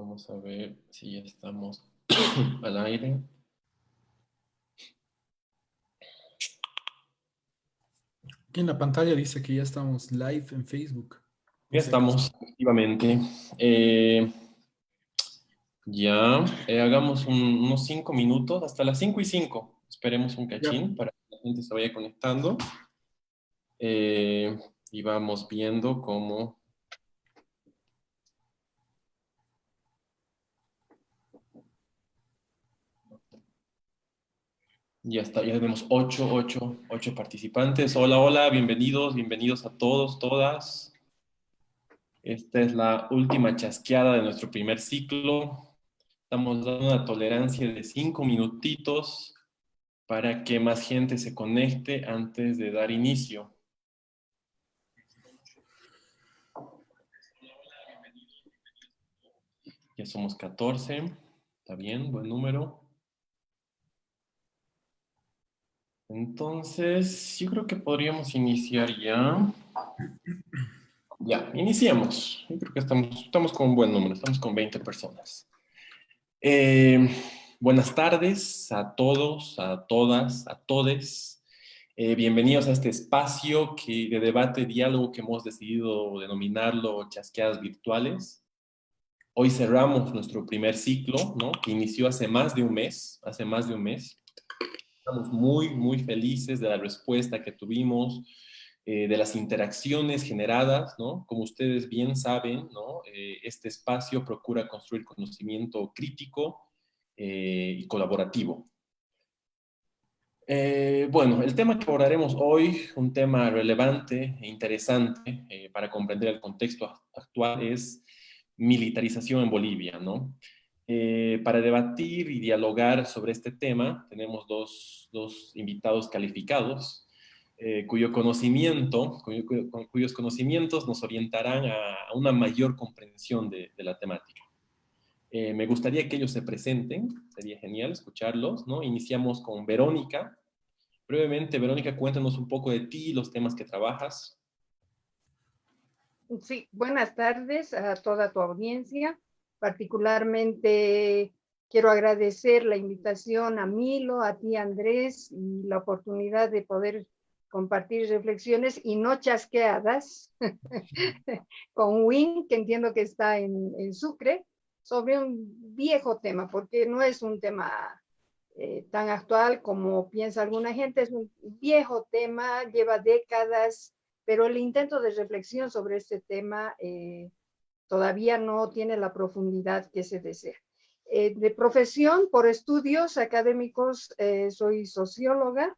Vamos a ver si ya estamos al aire. Aquí en la pantalla dice que ya estamos live en Facebook, Ya por si acaso. estamos, efectivamente. Ya, hagamos unos 5 minutos, hasta las 5:05. Esperemos un Ya. cachín para que la gente se vaya conectando. Eh, y vamos viendo cómo. Ya está, ya tenemos ocho participantes. Hola, hola, bienvenidos, bienvenidos a todos, todas. Esta es la última chasqueada de nuestro primer ciclo. Estamos dando una tolerancia de 5 minutitos para que más gente se conecte antes de dar inicio. Ya somos 14. Está bien, buen número. Entonces, yo creo que podríamos iniciar ya. Ya, iniciamos. Yo creo que estamos con un buen número, estamos con 20 personas. Eh, Buenas tardes a todos, a todas, a todes. Bienvenidos a este espacio de debate, diálogo que hemos decidido denominarlo Chasqueadas Virtuales. Hoy cerramos nuestro primer ciclo, ¿no? Que inició hace más de un mes, Estamos muy, muy felices de la respuesta que tuvimos, de las interacciones generadas, ¿no? Como ustedes bien saben, ¿no? Este espacio procura construir conocimiento crítico y colaborativo. Bueno, el tema que abordaremos hoy, un tema relevante e interesante para comprender el contexto actual, es militarización en Bolivia, ¿no? Para debatir y dialogar sobre este tema, tenemos dos invitados calificados, cuyos conocimientos nos orientarán a una mayor comprensión de la temática. Me gustaría que ellos se presenten, sería genial escucharlos, ¿no? Iniciamos con Verónica. Brevemente, Verónica, cuéntanos un poco de ti, los temas que trabajas. Sí, buenas tardes a toda tu audiencia. Particularmente quiero agradecer la invitación a Milo, a ti Andrés, y la oportunidad de poder compartir reflexiones y no chasqueadas con Win, que entiendo que está en Sucre, sobre un viejo tema, porque no es un tema tan actual como piensa alguna gente, es un viejo tema, lleva décadas, pero el intento de reflexión sobre este tema todavía no tiene la profundidad que se desea. De profesión, por estudios académicos, soy socióloga,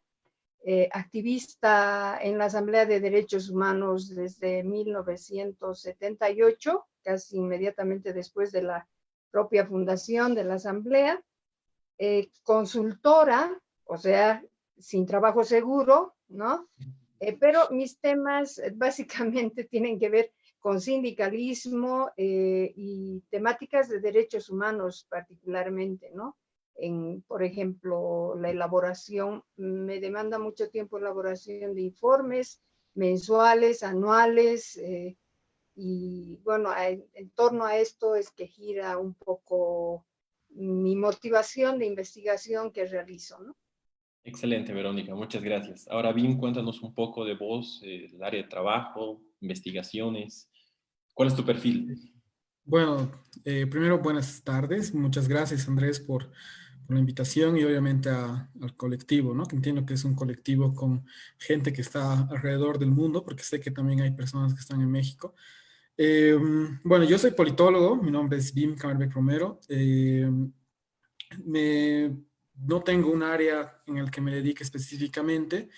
activista en la Asamblea de Derechos Humanos desde 1978, casi inmediatamente después de la propia fundación de la Asamblea, consultora, o sea, sin trabajo seguro, ¿no? Pero mis temas básicamente tienen que ver con sindicalismo y temáticas de derechos humanos particularmente, ¿no? Por ejemplo, la elaboración, me demanda mucho tiempo elaboración de informes mensuales, anuales, y bueno, en torno a esto es que gira un poco mi motivación de investigación que realizo, ¿no? Excelente, Verónica, muchas gracias. Ahora bien, cuéntanos un poco de vos, el área de trabajo, investigaciones. ¿Cuál es tu perfil? Bueno, primero buenas tardes. Muchas gracias, Andrés, por la invitación y obviamente al colectivo, ¿no? Que entiendo que es un colectivo con gente que está alrededor del mundo, porque sé que también hay personas que están en México. Eh, bueno, yo soy politólogo, mi nombre es Bim Kamerbeck Romero. Me, no tengo un área en el que me dedique específicamente.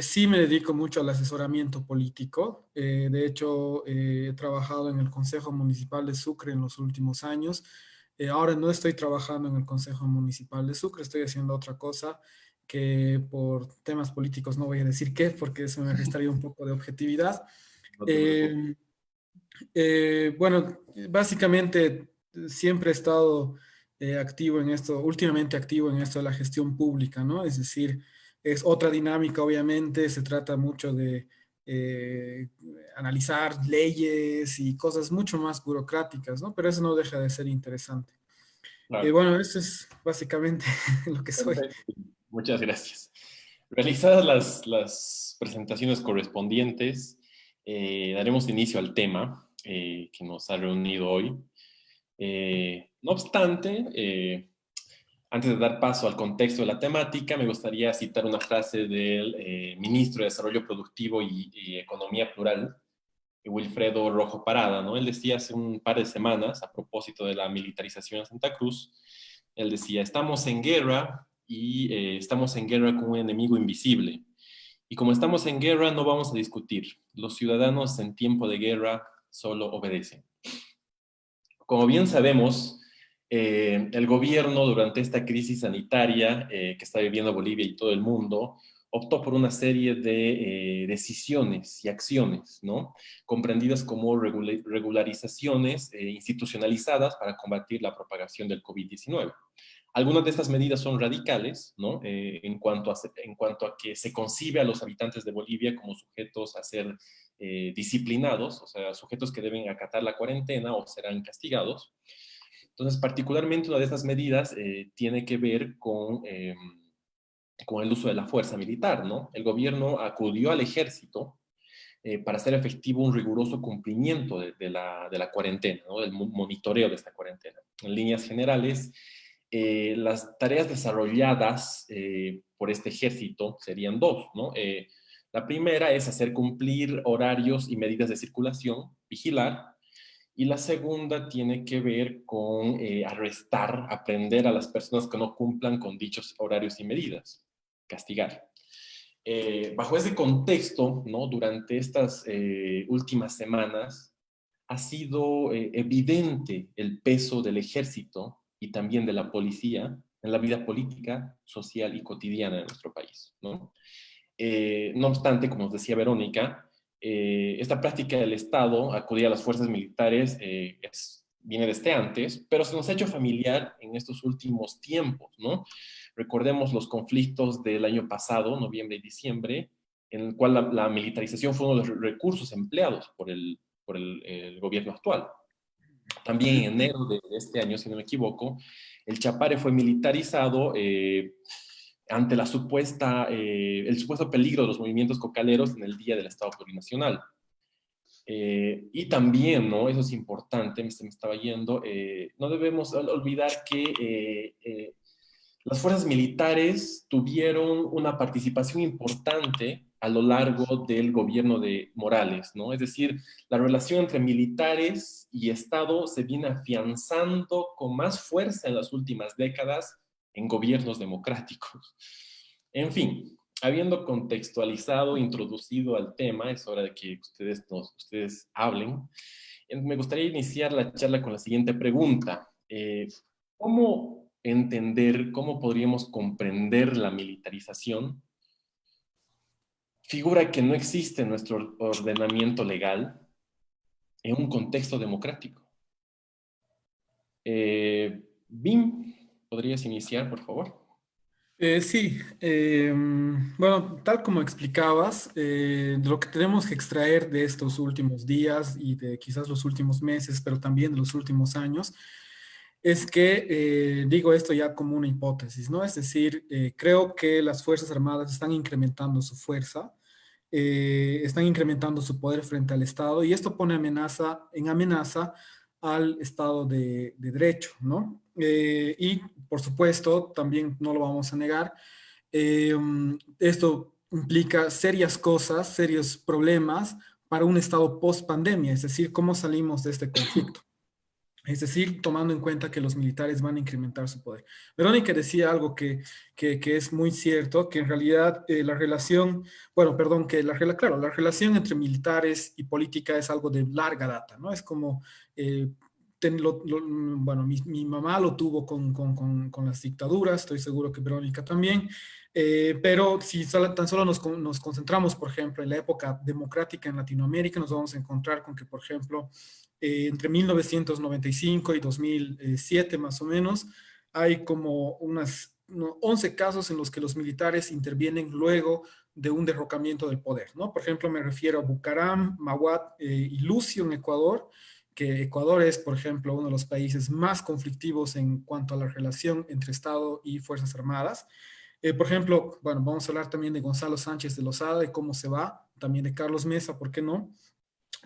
Sí me dedico mucho al asesoramiento político. De hecho, he trabajado en el Consejo Municipal de Sucre en los últimos años. Ahora no estoy trabajando en el Consejo Municipal de Sucre, estoy haciendo otra cosa que por temas políticos no voy a decir qué, porque eso me restaría un poco de objetividad. No te preocupes. Eh, bueno, básicamente siempre he estado activo en esto, últimamente activo en esto de la gestión pública, ¿no? Es decir, es otra dinámica, obviamente, se trata mucho analizar leyes y cosas mucho más burocráticas, ¿no? Pero eso no deja de ser interesante. Claro. Bueno, eso es básicamente lo que soy. Perfecto. Muchas gracias. Realizadas las presentaciones correspondientes, daremos inicio al tema que nos ha reunido hoy. No obstante, antes de dar paso al contexto de la temática, me gustaría citar una frase del ministro de Desarrollo Productivo y Economía Plural, Wilfredo Rojo Parada, ¿no? Él decía hace un par de semanas, a propósito de la militarización en Santa Cruz, él decía, estamos en guerra y estamos en guerra con un enemigo invisible. Y como estamos en guerra, no vamos a discutir. Los ciudadanos en tiempo de guerra solo obedecen. Como bien sabemos, el gobierno durante esta crisis sanitaria que está viviendo Bolivia y todo el mundo optó por una serie de decisiones y acciones, ¿no? Comprendidas como regularizaciones institucionalizadas para combatir la propagación del COVID-19. Algunas de estas medidas son radicales, ¿no? En cuanto a que se concibe a los habitantes de Bolivia como sujetos a ser disciplinados, o sea, sujetos que deben acatar la cuarentena o serán castigados. Entonces, particularmente una de estas medidas tiene que ver con el uso de la fuerza militar, ¿no? El gobierno acudió al ejército para hacer efectivo un riguroso cumplimiento de la cuarentena, ¿no? Del monitoreo de esta cuarentena. En líneas generales, las tareas desarrolladas por este ejército serían dos, ¿no? La primera es hacer cumplir horarios y medidas de circulación, vigilar, y la segunda tiene que ver con arrestar, aprender a las personas que no cumplan con dichos horarios y medidas, castigar. Bajo ese contexto, ¿no? Durante estas últimas semanas, ha sido evidente el peso del ejército y también de la policía en la vida política, social y cotidiana de nuestro país, ¿no? No obstante, como nos decía Verónica, esta práctica del Estado, acudir a las fuerzas militares, viene desde antes, pero se nos ha hecho familiar en estos últimos tiempos, ¿no? Recordemos los conflictos del año pasado, noviembre y diciembre, en el cual la militarización fue uno de los recursos empleados por el gobierno actual. También en enero de este año, si no me equivoco, el Chapare fue militarizado ante el supuesto peligro de los movimientos cocaleros en el Día del Estado Plurinacional. Y también, ¿no? Eso es importante, se me estaba yendo, no debemos olvidar que las fuerzas militares tuvieron una participación importante a lo largo del gobierno de Morales, ¿no? Es decir, la relación entre militares y Estado se viene afianzando con más fuerza en las últimas décadas en gobiernos democráticos. En fin, habiendo contextualizado, introducido al tema, es hora de que ustedes hablen. Me gustaría iniciar la charla con la siguiente pregunta. ¿Cómo entender, cómo podríamos comprender la militarización? Figura que no existe en nuestro ordenamiento legal en un contexto democrático. Bim, ¿podrías iniciar, por favor? Sí, bueno, tal como explicabas, de lo que tenemos que extraer de estos últimos días y de quizás los últimos meses, pero también de los últimos años, es que digo esto ya como una hipótesis, ¿no? Es decir, creo que las Fuerzas Armadas están incrementando su fuerza, están incrementando su poder frente al Estado y esto pone en amenaza al Estado de Derecho, ¿no? Y por supuesto, también no lo vamos a negar, eh, esto implica serias cosas, serios problemas para un Estado post pandemia, es decir, cómo salimos de este conflicto. Es decir, tomando en cuenta que los militares van a incrementar su poder. Verónica decía algo que es muy cierto, que en realidad la relación, bueno, perdón, claro, la relación entre militares y política es algo de larga data, ¿no? Es como, eh, bueno, mi mamá lo tuvo con las dictaduras, estoy seguro que Verónica también, pero si tan solo nos concentramos, por ejemplo, en la época democrática en Latinoamérica, nos vamos a encontrar con que, por ejemplo, entre 1995 y 2007 más o menos, hay como 11 casos en los que los militares intervienen luego de un derrocamiento del poder, ¿no? Por ejemplo, me refiero a Bucaram, Mawat y Lucio en Ecuador, que Ecuador es, por ejemplo, uno de los países más conflictivos en cuanto a la relación entre Estado y Fuerzas Armadas. Por ejemplo, bueno, vamos a hablar también de Gonzalo Sánchez de Lozada, de cómo se va, también de Carlos Mesa, ¿por qué no?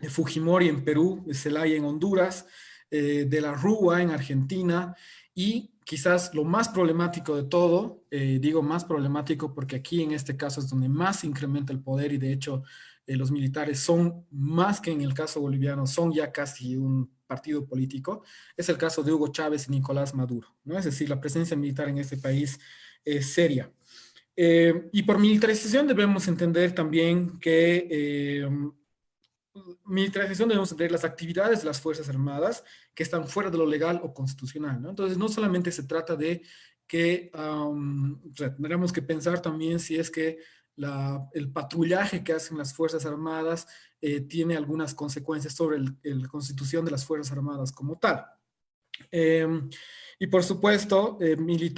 De Fujimori en Perú, de Zelaya en Honduras, de la Rúa en Argentina, y quizás lo más problemático de todo, digo más problemático porque aquí en este caso es donde más se incrementa el poder y de hecho los militares son más que en el caso boliviano, son ya casi un partido político, es el caso de Hugo Chávez y Nicolás Maduro, ¿no? Es decir, la presencia militar en este país es seria. Y por militarización debemos entender también que militarización debemos entender las actividades de las Fuerzas Armadas que están fuera de lo legal o constitucional, ¿no? Entonces, no solamente se trata de que o sea, tendríamos que pensar también si es que el patrullaje que hacen las Fuerzas Armadas tiene algunas consecuencias sobre la constitución de las Fuerzas Armadas como tal. Y por supuesto,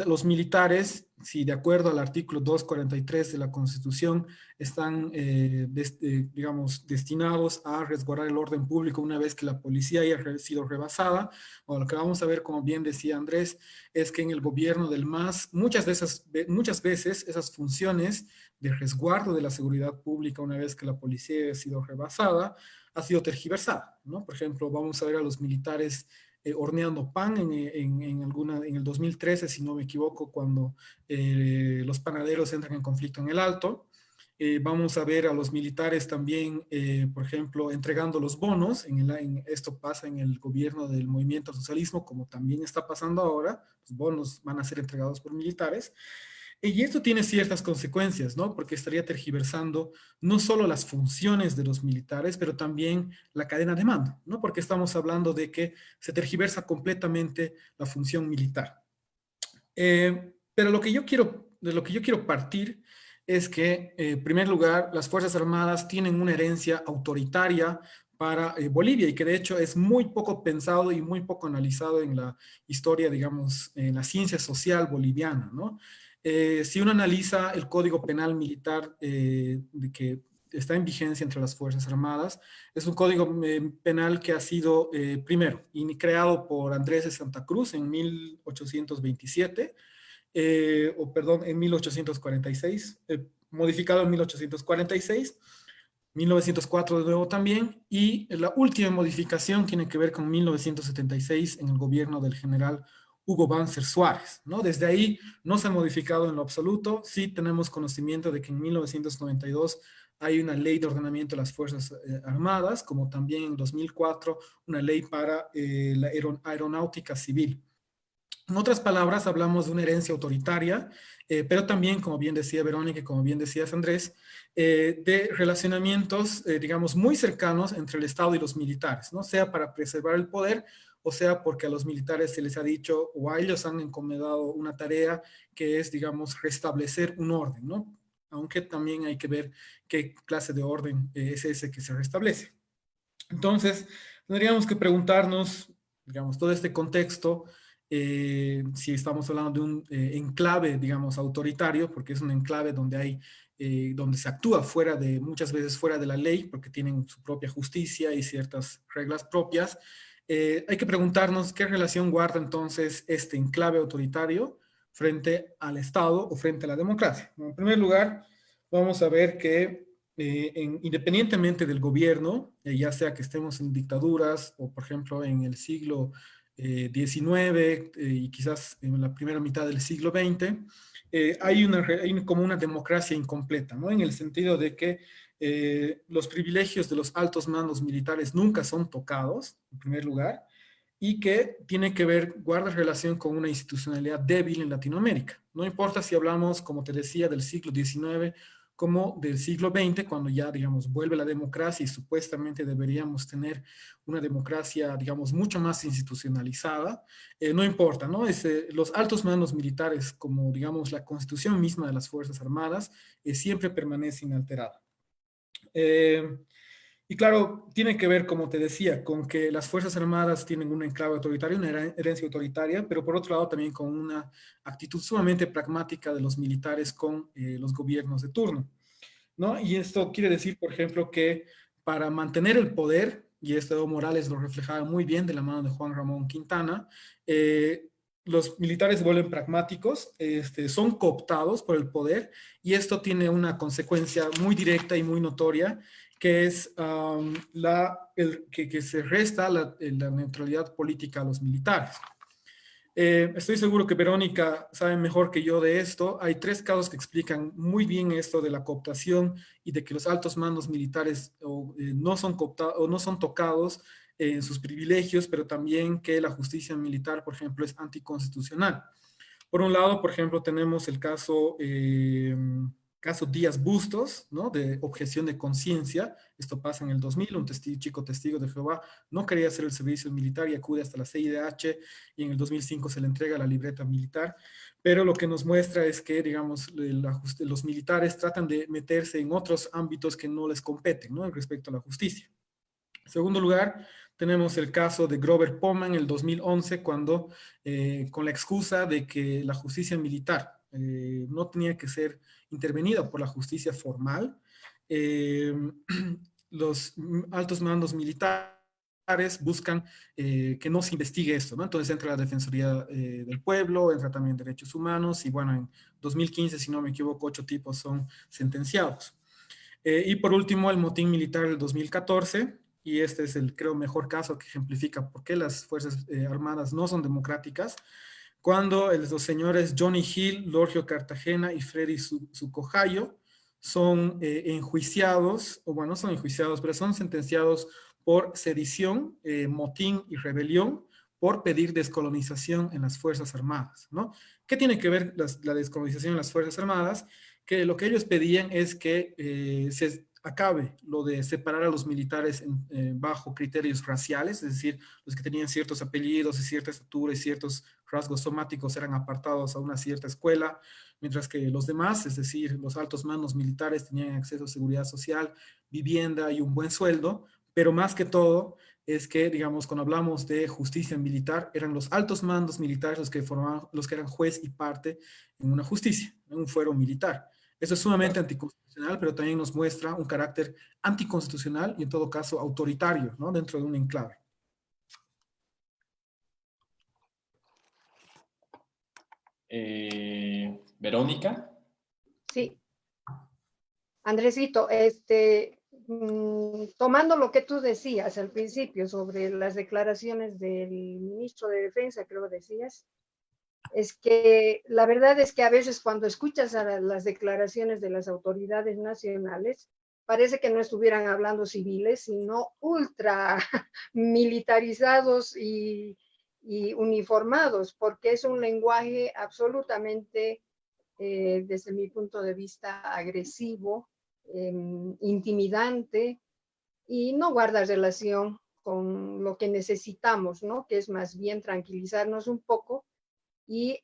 los militares, si de acuerdo al artículo 243 de la Constitución, están, digamos, destinados a resguardar el orden público una vez que la policía haya sido rebasada. O lo que vamos a ver, como bien decía Andrés, es que en el gobierno del MAS, muchas veces esas funciones de resguardo de la seguridad pública una vez que la policía ha sido rebasada, ha sido tergiversada, ¿no? Por ejemplo, vamos a ver a los militares horneando pan en el 2013, si no me equivoco, cuando los panaderos entran en conflicto en el Alto. Vamos a ver a los militares también, por ejemplo, entregando los bonos. Esto pasa en el gobierno del movimiento al socialismo, como también está pasando ahora. Los bonos van a ser entregados por militares. Y esto tiene ciertas consecuencias, ¿no? Porque estaría tergiversando no solo las funciones de los militares, pero también la cadena de mando, ¿no? Porque estamos hablando de que se tergiversa completamente la función militar. Pero de lo que yo quiero partir es que, en primer lugar, las Fuerzas Armadas tienen una herencia autoritaria para Bolivia y que de hecho es muy poco pensado y muy poco analizado en la historia, digamos, en la ciencia social boliviana, ¿no? Si uno analiza el Código Penal Militar que está en vigencia entre las Fuerzas Armadas, es un código penal que ha sido, primero, creado por Andrés de Santa Cruz en 1827, en 1846, modificado en 1846, 1904 de nuevo también, y la última modificación tiene que ver con 1976 en el gobierno del general Hugo Banzer Suárez, ¿no? Desde ahí no se ha modificado en lo absoluto. Sí tenemos conocimiento de que en 1992 hay una ley de ordenamiento de las Fuerzas Armadas, como también en 2004 una ley para la aeronáutica civil. En otras palabras, hablamos de una herencia autoritaria, pero también, como bien decía Verónica y como bien decías Andrés, de relacionamientos, digamos, muy cercanos entre el Estado y los militares, ¿no? Sea para preservar el poder o sea porque a los militares se les ha dicho o a ellos han encomendado una tarea que es, digamos, restablecer un orden, ¿no? Aunque también hay que ver qué clase de orden es ese que se restablece. Entonces, tendríamos que preguntarnos, digamos, todo este contexto, si estamos hablando de un enclave, digamos, autoritario, porque es un enclave donde donde se actúa muchas veces fuera de la ley, porque tienen su propia justicia y ciertas reglas propias. Hay que preguntarnos qué relación guarda entonces este enclave autoritario frente al Estado o frente a la democracia. En primer lugar, vamos a ver que independientemente del gobierno, ya sea que estemos en dictaduras o, por ejemplo, en el siglo XIX y quizás en la primera mitad del siglo XX, hay como una democracia incompleta, ¿no? En el sentido de que los privilegios de los altos mandos militares nunca son tocados, en primer lugar, y que tiene que ver, guarda relación con una institucionalidad débil en Latinoamérica. No importa si hablamos, como te decía, del siglo XIX como del siglo XX, cuando ya, digamos, vuelve la democracia y supuestamente deberíamos tener una democracia, digamos, mucho más institucionalizada, no importa, ¿no? Los altos mandos militares, como, digamos, la constitución misma de las Fuerzas Armadas, siempre permanece inalterada. Y claro, tiene que ver, como te decía, con que las Fuerzas Armadas tienen un enclave autoritario, una herencia autoritaria, pero por otro lado también con una actitud sumamente pragmática de los militares con los gobiernos de turno. ¿no? Y esto quiere decir, por ejemplo, que para mantener el poder, y esto Evo Morales lo reflejaba muy bien de la mano de Juan Ramón Quintana, los militares se vuelven pragmáticos, son cooptados por el poder, y esto tiene una consecuencia muy directa y muy notoria, que es que se resta la neutralidad política a los militares. Estoy seguro que Verónica sabe mejor que yo de esto. Hay 3 casos que explican muy bien esto de la cooptación y de que los altos mandos militares no son cooptados o no son tocados en sus privilegios, pero también que la justicia militar, por ejemplo, es anticonstitucional. Por un lado, por ejemplo, tenemos el caso Díaz Bustos, ¿no? De objeción de conciencia. Esto pasa en el 2000, un chico testigo de Jehová no quería hacer el servicio militar y acude hasta la CIDH, y en el 2005 se le entrega la libreta militar. Pero lo que nos muestra es que, digamos, los militares tratan de meterse en otros ámbitos que no les competen, ¿no? Respecto a la justicia. En segundo lugar, tenemos el caso de Grover Poma en el 2011, cuando, con la excusa de que la justicia militar no tenía que ser intervenida por la justicia formal, eh, los altos mandos militares buscan que no se investigue esto, ¿no? Entonces entra la Defensoría del Pueblo, entra también Derechos Humanos, y bueno, en 2015, si no me equivoco, 8 tipos son sentenciados. Y por último, el motín militar del 2014, y este es el, creo, mejor caso que ejemplifica por qué las Fuerzas Armadas no son democráticas, cuando los señores Johnny Hill, Lorgio Cartagena y Freddy Sucojayo son enjuiciados, o bueno, no son enjuiciados, pero son sentenciados por sedición, motín y rebelión, por pedir descolonización en las Fuerzas Armadas, ¿no? ¿Qué tiene que ver la descolonización en las Fuerzas Armadas? Que lo que ellos pedían es que se acabe lo de separar a los militares bajo criterios raciales, es decir, los que tenían ciertos apellidos y cierta estatura y ciertos rasgos somáticos eran apartados a una cierta escuela, mientras que los demás, es decir, los altos mandos militares, tenían acceso a seguridad social, vivienda y un buen sueldo, pero más que todo es que, digamos, cuando hablamos de justicia militar, eran los altos mandos militares los que formaban, los que eran juez y parte en una justicia, en un fuero militar. Eso es sumamente anticonstitucional, pero también nos muestra un carácter anticonstitucional y en todo caso autoritario, ¿no? Dentro de un enclave. Verónica. Sí. Andresito, tomando lo que tú decías al principio sobre las declaraciones del ministro de Defensa, creo que decías, es que la verdad es que a veces cuando escuchas a las declaraciones de las autoridades nacionales, parece que no estuvieran hablando civiles, sino ultra militarizados y uniformados, porque es un lenguaje absolutamente, desde mi punto de vista, agresivo, intimidante, y no guarda relación con lo que necesitamos, ¿no? Que es más bien tranquilizarnos un poco y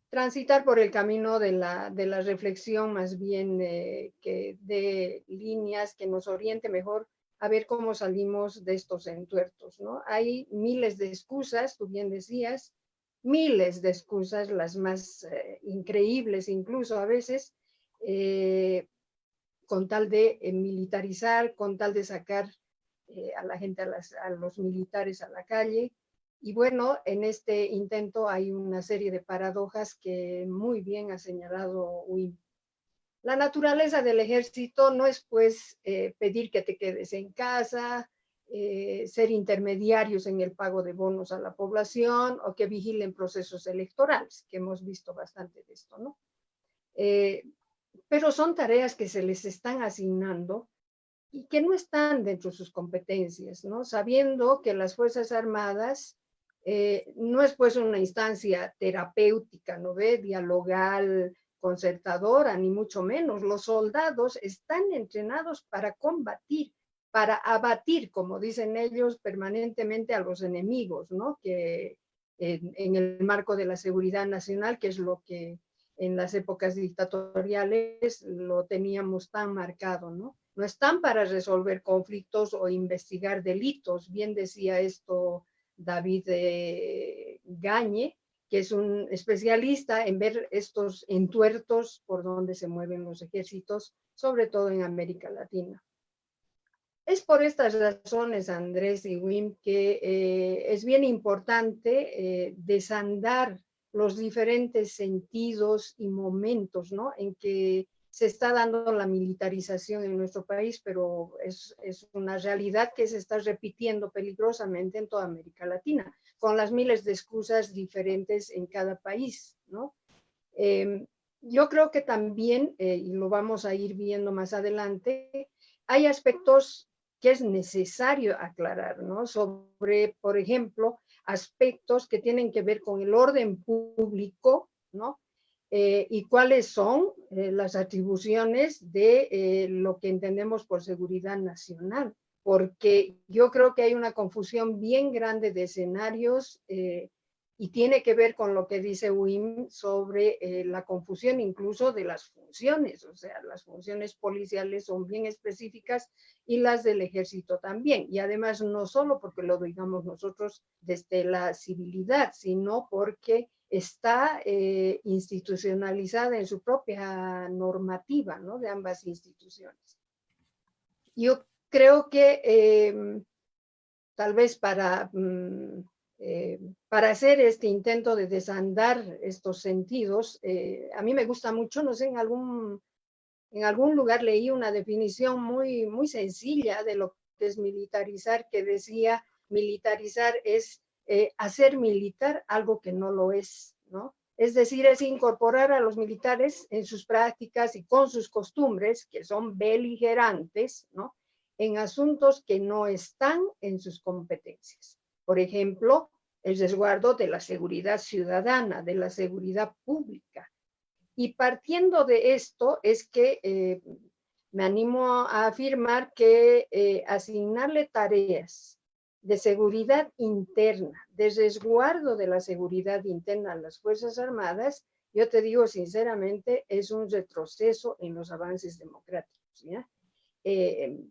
transitar por el camino de la reflexión, más bien que de líneas que nos oriente mejor a ver cómo salimos de estos entuertos, ¿no? Hay miles de excusas, tú bien decías, miles de excusas, las más increíbles incluso a veces, con tal de militarizar, con tal de sacar a la gente, a los militares a la calle. Y bueno, en este intento hay una serie de paradojas que muy bien ha señalado Wim. La naturaleza del ejército no es pues pedir que te quedes en casa, ser intermediarios en el pago de bonos a la población o que vigilen procesos electorales, que hemos visto bastante de esto, ¿no? Pero son tareas que se les están asignando y que no están dentro de sus competencias, ¿no? Sabiendo que las Fuerzas Armadas no es pues una instancia terapéutica, ¿no ve? Dialogal, concertadora, ni mucho menos. Los soldados están entrenados para combatir, para abatir, como dicen ellos, permanentemente a los enemigos, ¿no? Que en el marco de la seguridad nacional, que es lo que en las épocas dictatoriales lo teníamos tan marcado, ¿no? No están para resolver conflictos o investigar delitos. Bien decía esto David Gañe, que es un especialista en ver estos entuertos por donde se mueven los ejércitos sobre todo en América Latina. Es por estas razones, Andrés y Wim, que es bien importante desandar los diferentes sentidos y momentos, ¿no?, en que se está dando la militarización en nuestro país, pero es una realidad que se está repitiendo peligrosamente en toda América Latina, con las miles de excusas diferentes en cada país, ¿no? Yo creo que también, y lo vamos a ir viendo más adelante, hay aspectos que es necesario aclarar, ¿no? Sobre, por ejemplo, aspectos que tienen que ver con el orden público, ¿no? Y cuáles son las atribuciones de lo que entendemos por seguridad nacional, porque yo creo que hay una confusión bien grande de escenarios y tiene que ver con lo que dice Wim sobre la confusión incluso de las funciones, o sea, las funciones policiales son bien específicas y las del ejército también, y además no solo porque lo digamos nosotros desde la civilidad, sino porque está institucionalizada en su propia normativa, ¿no?, de ambas instituciones. Yo creo que tal vez para hacer este intento de desandar estos sentidos, a mí me gusta mucho, no sé, en algún lugar leí una definición muy, muy sencilla de lo que es militarizar, que decía, militarizar es hacer militar algo que no lo es, ¿no? Es decir, es incorporar a los militares en sus prácticas y con sus costumbres, que son beligerantes, ¿no?, en asuntos que no están en sus competencias. Por ejemplo, el resguardo de la seguridad ciudadana, de la seguridad pública. Y partiendo de esto es que me animo a afirmar que asignarle tareas de seguridad interna, de resguardo de la seguridad interna a las Fuerzas Armadas, yo te digo sinceramente, es un retroceso en los avances democráticos, ¿ya?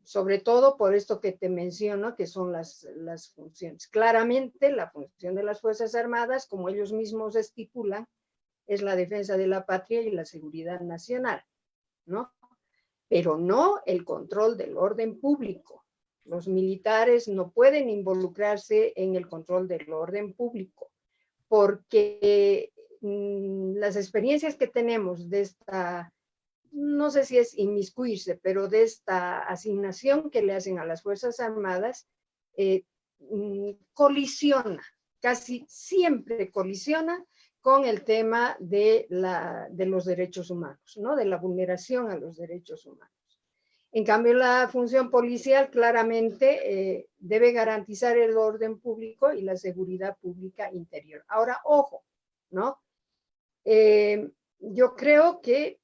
Sobre todo por esto que te menciono, que son las funciones. Claramente, la función de las Fuerzas Armadas, como ellos mismos estipulan, es la defensa de la patria y la seguridad nacional, ¿no? Pero no el control del orden público. Los militares no pueden involucrarse en el control del orden público, porque las experiencias que tenemos de esta, no sé si es inmiscuirse, pero de esta asignación que le hacen a las Fuerzas Armadas, colisiona, casi siempre colisiona con el tema de los derechos humanos, ¿no?, de la vulneración a los derechos humanos. En cambio, la función policial claramente debe garantizar el orden público y la seguridad pública interior. Ahora, ojo, ¿no? Yo creo que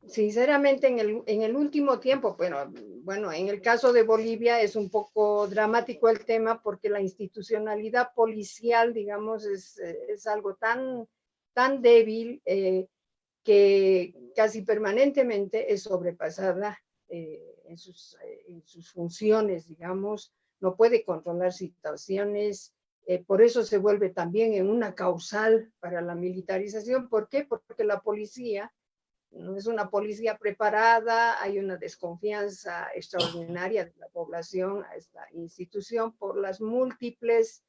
sinceramente en el último tiempo, pero bueno, en el caso de Bolivia es un poco dramático el tema porque la institucionalidad policial, digamos, es algo tan débil que casi permanentemente es sobrepasada en sus funciones, digamos, no puede controlar situaciones, por eso se vuelve también en una causal para la militarización. ¿Por qué? Porque la policía no es una policía preparada, hay una desconfianza extraordinaria de la población a esta institución por las múltiples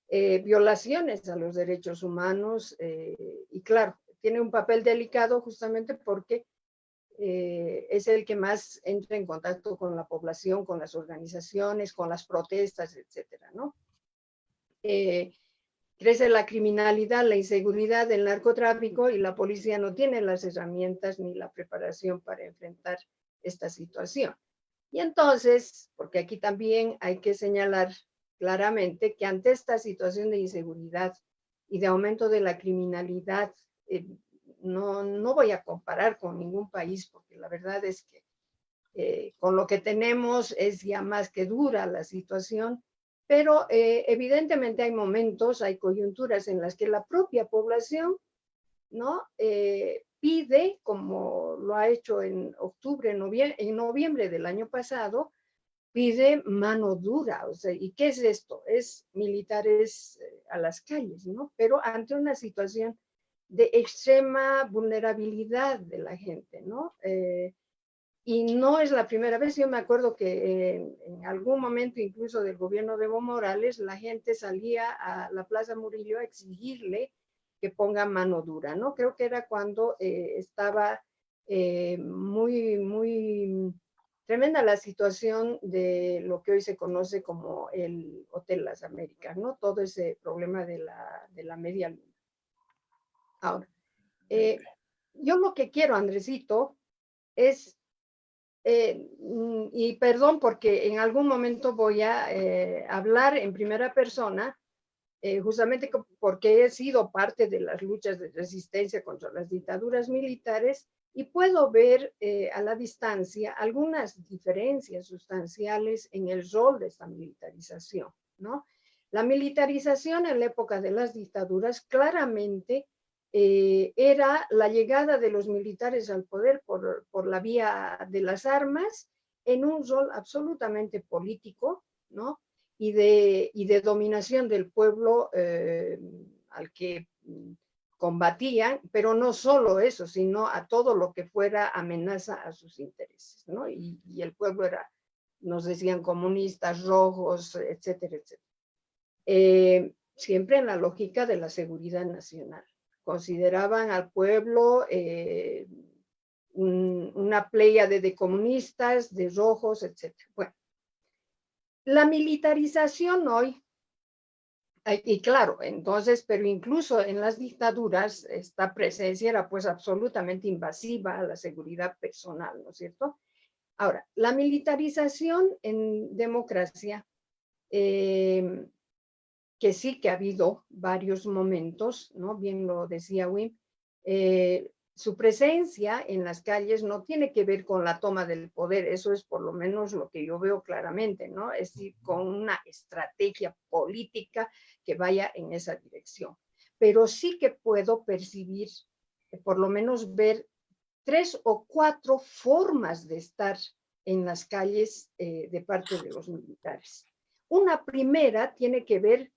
violaciones a los derechos humanos y claro, tiene un papel delicado justamente porque es el que más entra en contacto con la población, con las organizaciones, con las protestas, etcétera, ¿no? Crece la criminalidad, la inseguridad, el narcotráfico y la policía no tiene las herramientas ni la preparación para enfrentar esta situación. Y entonces, porque aquí también hay que señalar claramente que ante esta situación de inseguridad y de aumento de la criminalidad, no voy a comparar con ningún país, porque la verdad es que con lo que tenemos es ya más que dura la situación, pero evidentemente hay momentos, hay coyunturas en las que la propia población, ¿no? Pide, como lo ha hecho en octubre, en noviembre del año pasado, pide mano dura, o sea, ¿y qué es esto? Es militares a las calles, ¿no? Pero ante una situación de extrema vulnerabilidad de la gente, ¿no? Y no es la primera vez. Yo me acuerdo que en algún momento, incluso del gobierno de Evo Morales, la gente salía a la Plaza Murillo a exigirle que ponga mano dura, ¿no? Creo que era cuando estaba muy tremenda la situación de lo que hoy se conoce como el Hotel Las Américas, ¿no? Todo ese problema de la media luna. Ahora, yo lo que quiero, Andresito, es, y perdón porque en algún momento voy a hablar en primera persona, justamente porque he sido parte de las luchas de resistencia contra las dictaduras militares y puedo ver a la distancia algunas diferencias sustanciales en el rol de esta militarización, ¿no? La militarización en la época de las dictaduras claramente era la llegada de los militares al poder por la vía de las armas en un rol absolutamente político, ¿no? Y de dominación del pueblo al que combatían, pero no solo eso, sino a todo lo que fuera amenaza a sus intereses, ¿no? Y el pueblo era, nos decían comunistas, rojos, etcétera, etcétera. Siempre en la lógica de la seguridad nacional. Consideraban al pueblo una pléyade de comunistas, de rojos, etcétera. Bueno, la militarización hoy, y claro, entonces, pero incluso en las dictaduras, esta presencia era pues absolutamente invasiva a la seguridad personal, ¿no es cierto? Ahora, la militarización en democracia, que sí que ha habido varios momentos, ¿no? Bien lo decía Wim, su presencia en las calles no tiene que ver con la toma del poder, eso es por lo menos lo que yo veo claramente, ¿no? Es decir, con una estrategia política que vaya en esa dirección. Pero sí que puedo percibir, por lo menos ver 3 o 4 formas de estar en las calles de parte de los militares. Una primera tiene que ver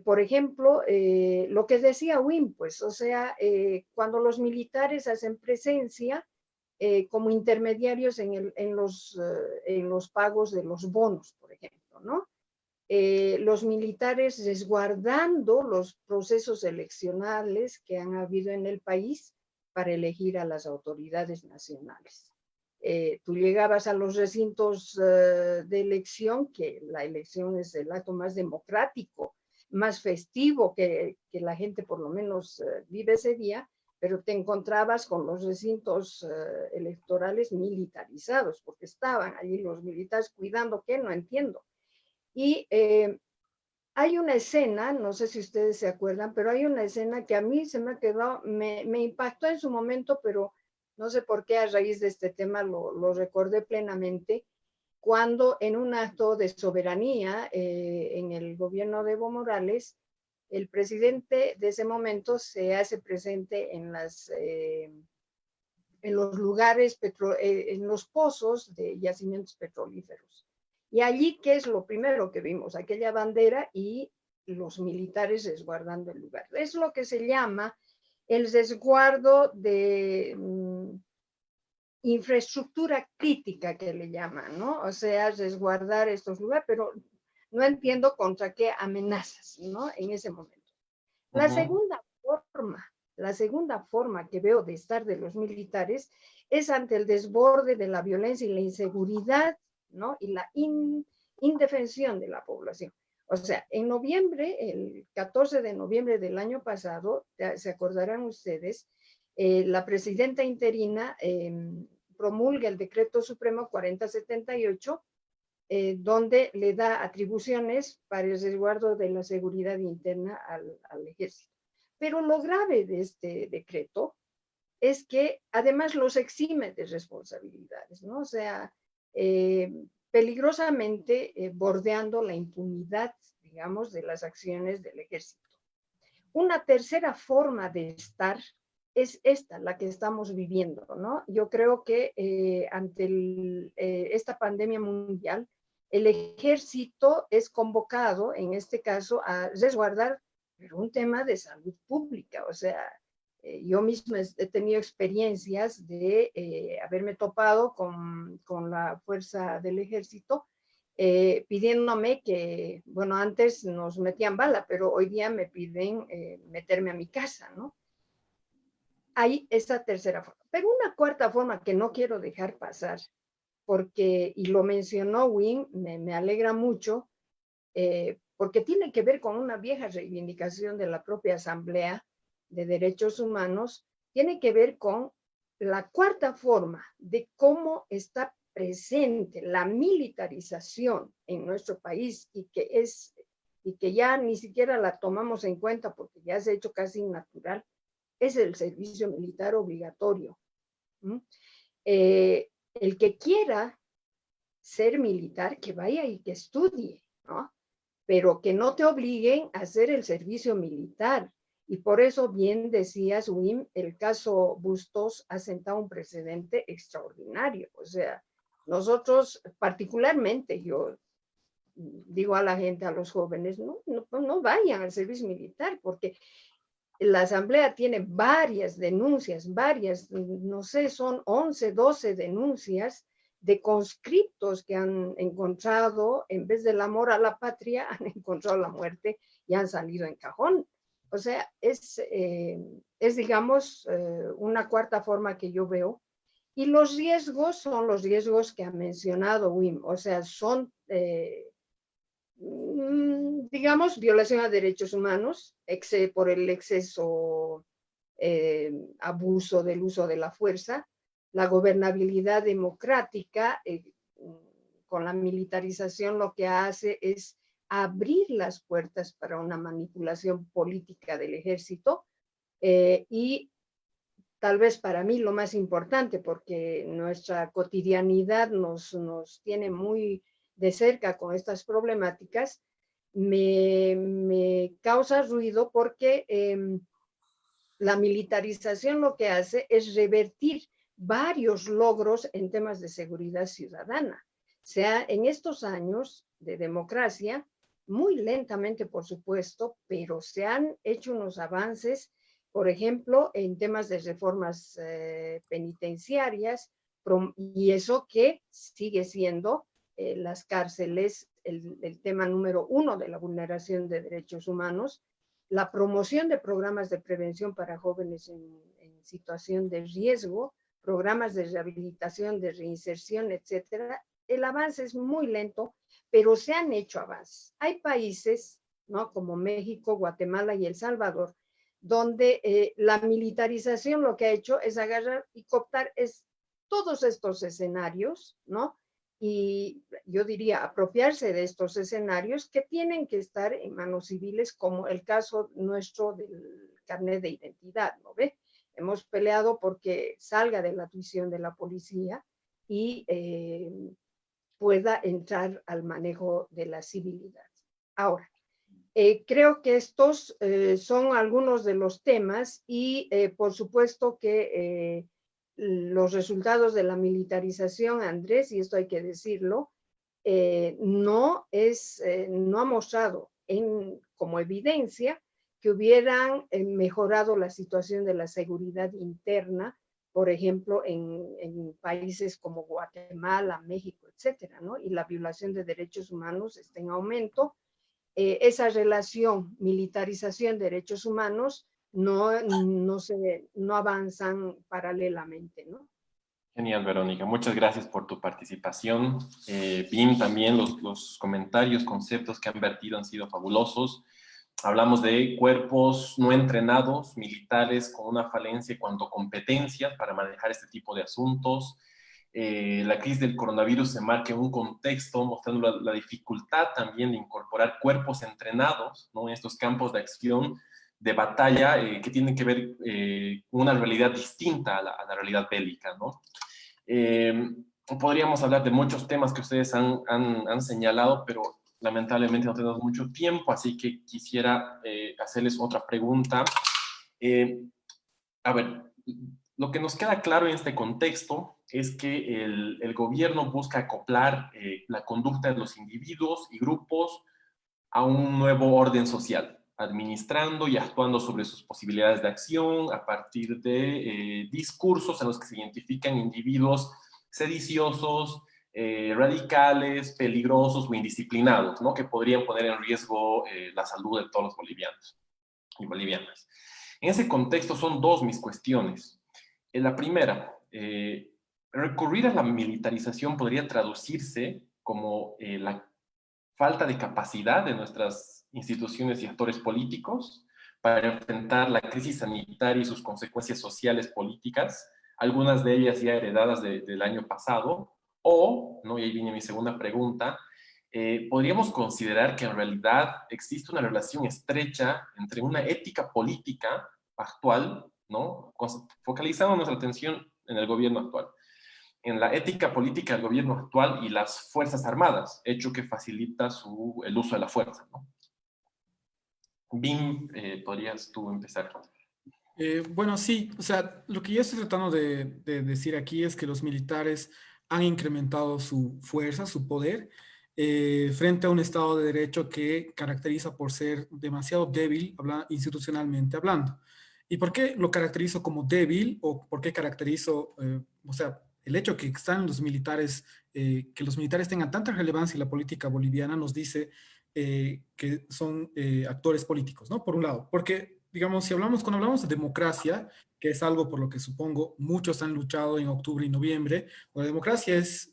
por ejemplo, lo que decía Wim, pues, o sea, cuando los militares hacen presencia como intermediarios en los pagos de los bonos, por ejemplo, ¿no? Los militares resguardando los procesos eleccionales que han habido en el país para elegir a las autoridades nacionales. Tú llegabas a los recintos de elección, que la elección es el acto más democrático, más festivo que la gente por lo menos vive ese día, pero te encontrabas con los recintos electorales militarizados, porque estaban allí los militares cuidando, ¿qué? No entiendo. Y hay una escena, no sé si ustedes se acuerdan, pero hay una escena que a mí se me quedó, me impactó en su momento, pero no sé por qué a raíz de este tema lo recordé plenamente, cuando en un acto de soberanía en el gobierno de Evo Morales, el presidente de ese momento se hace presente en los lugares, en los pozos de yacimientos petrolíferos. Y allí, ¿qué es lo primero que vimos? Aquella bandera y los militares resguardando el lugar. Es lo que se llama el resguardo de infraestructura crítica, que le llaman, ¿no? O sea, resguardar estos lugares, pero no entiendo contra qué amenazas, ¿no? En ese momento. La segunda forma que veo de estar de los militares es ante el desborde de la violencia y la inseguridad, ¿no? Y la indefensión de la población. O sea, en noviembre, el 14 de noviembre del año pasado, se acordarán ustedes, la presidenta interina promulga el decreto supremo 4078, donde le da atribuciones para el resguardo de la seguridad interna al ejército. Pero lo grave de este decreto es que además los exime de responsabilidades, ¿no? O sea, peligrosamente bordeando la impunidad, digamos, de las acciones del ejército. Una tercera forma de estar es esta, la que estamos viviendo, ¿no? Yo creo que ante esta pandemia mundial, el ejército es convocado, en este caso, a resguardar un tema de salud pública, o sea, yo misma he tenido experiencias de haberme topado con la fuerza del ejército, pidiéndome que, bueno, antes nos metían bala, pero hoy día me piden meterme a mi casa, ¿no? Hay esa tercera forma. Pero una cuarta forma que no quiero dejar pasar, porque, y lo mencionó Wim, me alegra mucho, porque tiene que ver con una vieja reivindicación de la propia Asamblea de Derechos Humanos, tiene que ver con la cuarta forma de cómo está presente la militarización en nuestro país y que ya ni siquiera la tomamos en cuenta porque ya se ha hecho casi natural, es el servicio militar obligatorio. El que quiera ser militar, que vaya y que estudie, ¿no? Pero que no te obliguen a hacer el servicio militar. Y por eso bien decías, Wim, el caso Bustos ha sentado un precedente extraordinario. O sea, nosotros particularmente, yo digo a la gente, a los jóvenes, no vayan al servicio militar, porque la Asamblea tiene varias denuncias, no sé, son 11, 12 denuncias de conscriptos que han encontrado, en vez del amor a la patria, han encontrado la muerte y han salido en cajón. O sea, es digamos, una cuarta forma que yo veo. Y los riesgos son los riesgos que ha mencionado Wim, o sea, son digamos, violación a derechos humanos por el exceso, abuso del uso de la fuerza, la gobernabilidad democrática, con la militarización lo que hace es abrir las puertas para una manipulación política del ejército, y tal vez para mí lo más importante, porque nuestra cotidianidad nos tiene muy de cerca con estas problemáticas, me causa ruido porque la militarización lo que hace es revertir varios logros en temas de seguridad ciudadana. O sea, en estos años de democracia, muy lentamente, por supuesto, pero se han hecho unos avances, por ejemplo, en temas de reformas penitenciarias, y eso que sigue siendo las cárceles el tema número uno de la vulneración de derechos humanos, la promoción de programas de prevención para jóvenes en situación de riesgo, programas de rehabilitación, de reinserción, etcétera. El avance es muy lento, pero se han hecho avances. Hay países, ¿no?, como México, Guatemala y El Salvador, donde la militarización lo que ha hecho es agarrar y cooptar todos estos escenarios, ¿no? Y yo diría apropiarse de estos escenarios que tienen que estar en manos civiles, como el caso nuestro del carnet de identidad, ¿no ve? Hemos peleado porque salga de la tuición de la policía y pueda entrar al manejo de la civilidad. Ahora, creo que estos son algunos de los temas y por supuesto que los resultados de la militarización, Andrés, y esto hay que decirlo, no ha mostrado como evidencia que hubieran mejorado la situación de la seguridad interna, por ejemplo, en países como Guatemala, México, etcétera, ¿no? Y la violación de derechos humanos está en aumento. Esa relación militarización derechos humanos no avanzan paralelamente, ¿no? Genial, Verónica. Muchas gracias por tu participación. Bim, también los comentarios, conceptos que han vertido han sido fabulosos. Hablamos de cuerpos no entrenados, militares con una falencia en cuanto a competencias para manejar este tipo de asuntos. La crisis del coronavirus se marca en un contexto mostrando la dificultad también de incorporar cuerpos entrenados, ¿no?, en estos campos de acción, de batalla, que tienen que ver con una realidad distinta a la realidad bélica, ¿no? Podríamos hablar de muchos temas que ustedes han señalado, pero lamentablemente no tenemos mucho tiempo, así que quisiera hacerles otra pregunta. A ver, lo que nos queda claro en este contexto es que el gobierno busca acoplar la conducta de los individuos y grupos a un nuevo orden social, administrando y actuando sobre sus posibilidades de acción a partir de discursos en los que se identifican individuos sediciosos, radicales, peligrosos o indisciplinados, ¿no? Que podrían poner en riesgo la salud de todos los bolivianos y bolivianas. En ese contexto son dos mis cuestiones. La primera, recurrir a la militarización podría traducirse como la falta de capacidad de nuestras instituciones y actores políticos para enfrentar la crisis sanitaria y sus consecuencias sociales políticas, algunas de ellas ya heredadas del año pasado, o, ¿no? Y ahí viene mi segunda pregunta, podríamos considerar que en realidad existe una relación estrecha entre una ética política actual, ¿no? Focalizando nuestra atención en el gobierno actual, en la ética política del gobierno actual y las Fuerzas Armadas, hecho que facilita el uso de la fuerza, ¿no? Bim, podrías tú empezar. Bueno, sí, o sea, lo que yo estoy tratando de decir aquí es que los militares han incrementado su fuerza, su poder, frente a un Estado de Derecho que caracteriza por ser demasiado débil institucionalmente hablando. ¿Y por qué lo caracterizo como débil o por qué caracterizo, o sea, el hecho que están los militares, que los militares tengan tanta relevancia en la política boliviana nos dice que son actores políticos, ¿no? Por un lado, porque digamos, cuando hablamos de democracia, que es algo por lo que supongo muchos han luchado en octubre y noviembre, la democracia es,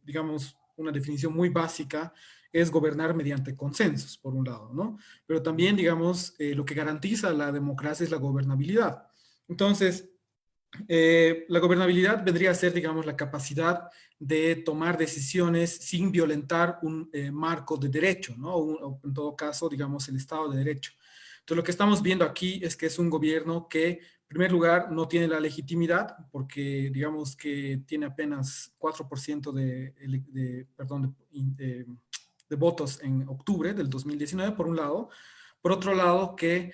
digamos, una definición muy básica, es gobernar mediante consensos, por un lado, ¿no? Pero también, digamos, lo que garantiza la democracia es la gobernabilidad. Entonces, la gobernabilidad vendría a ser, digamos, la capacidad de tomar decisiones sin violentar un marco de derecho, ¿no? O en todo caso, digamos, el Estado de Derecho. Entonces, lo que estamos viendo aquí es que es un gobierno que, en primer lugar, no tiene la legitimidad porque, digamos, que tiene apenas 4% de votos en octubre del 2019, por un lado. Por otro lado, que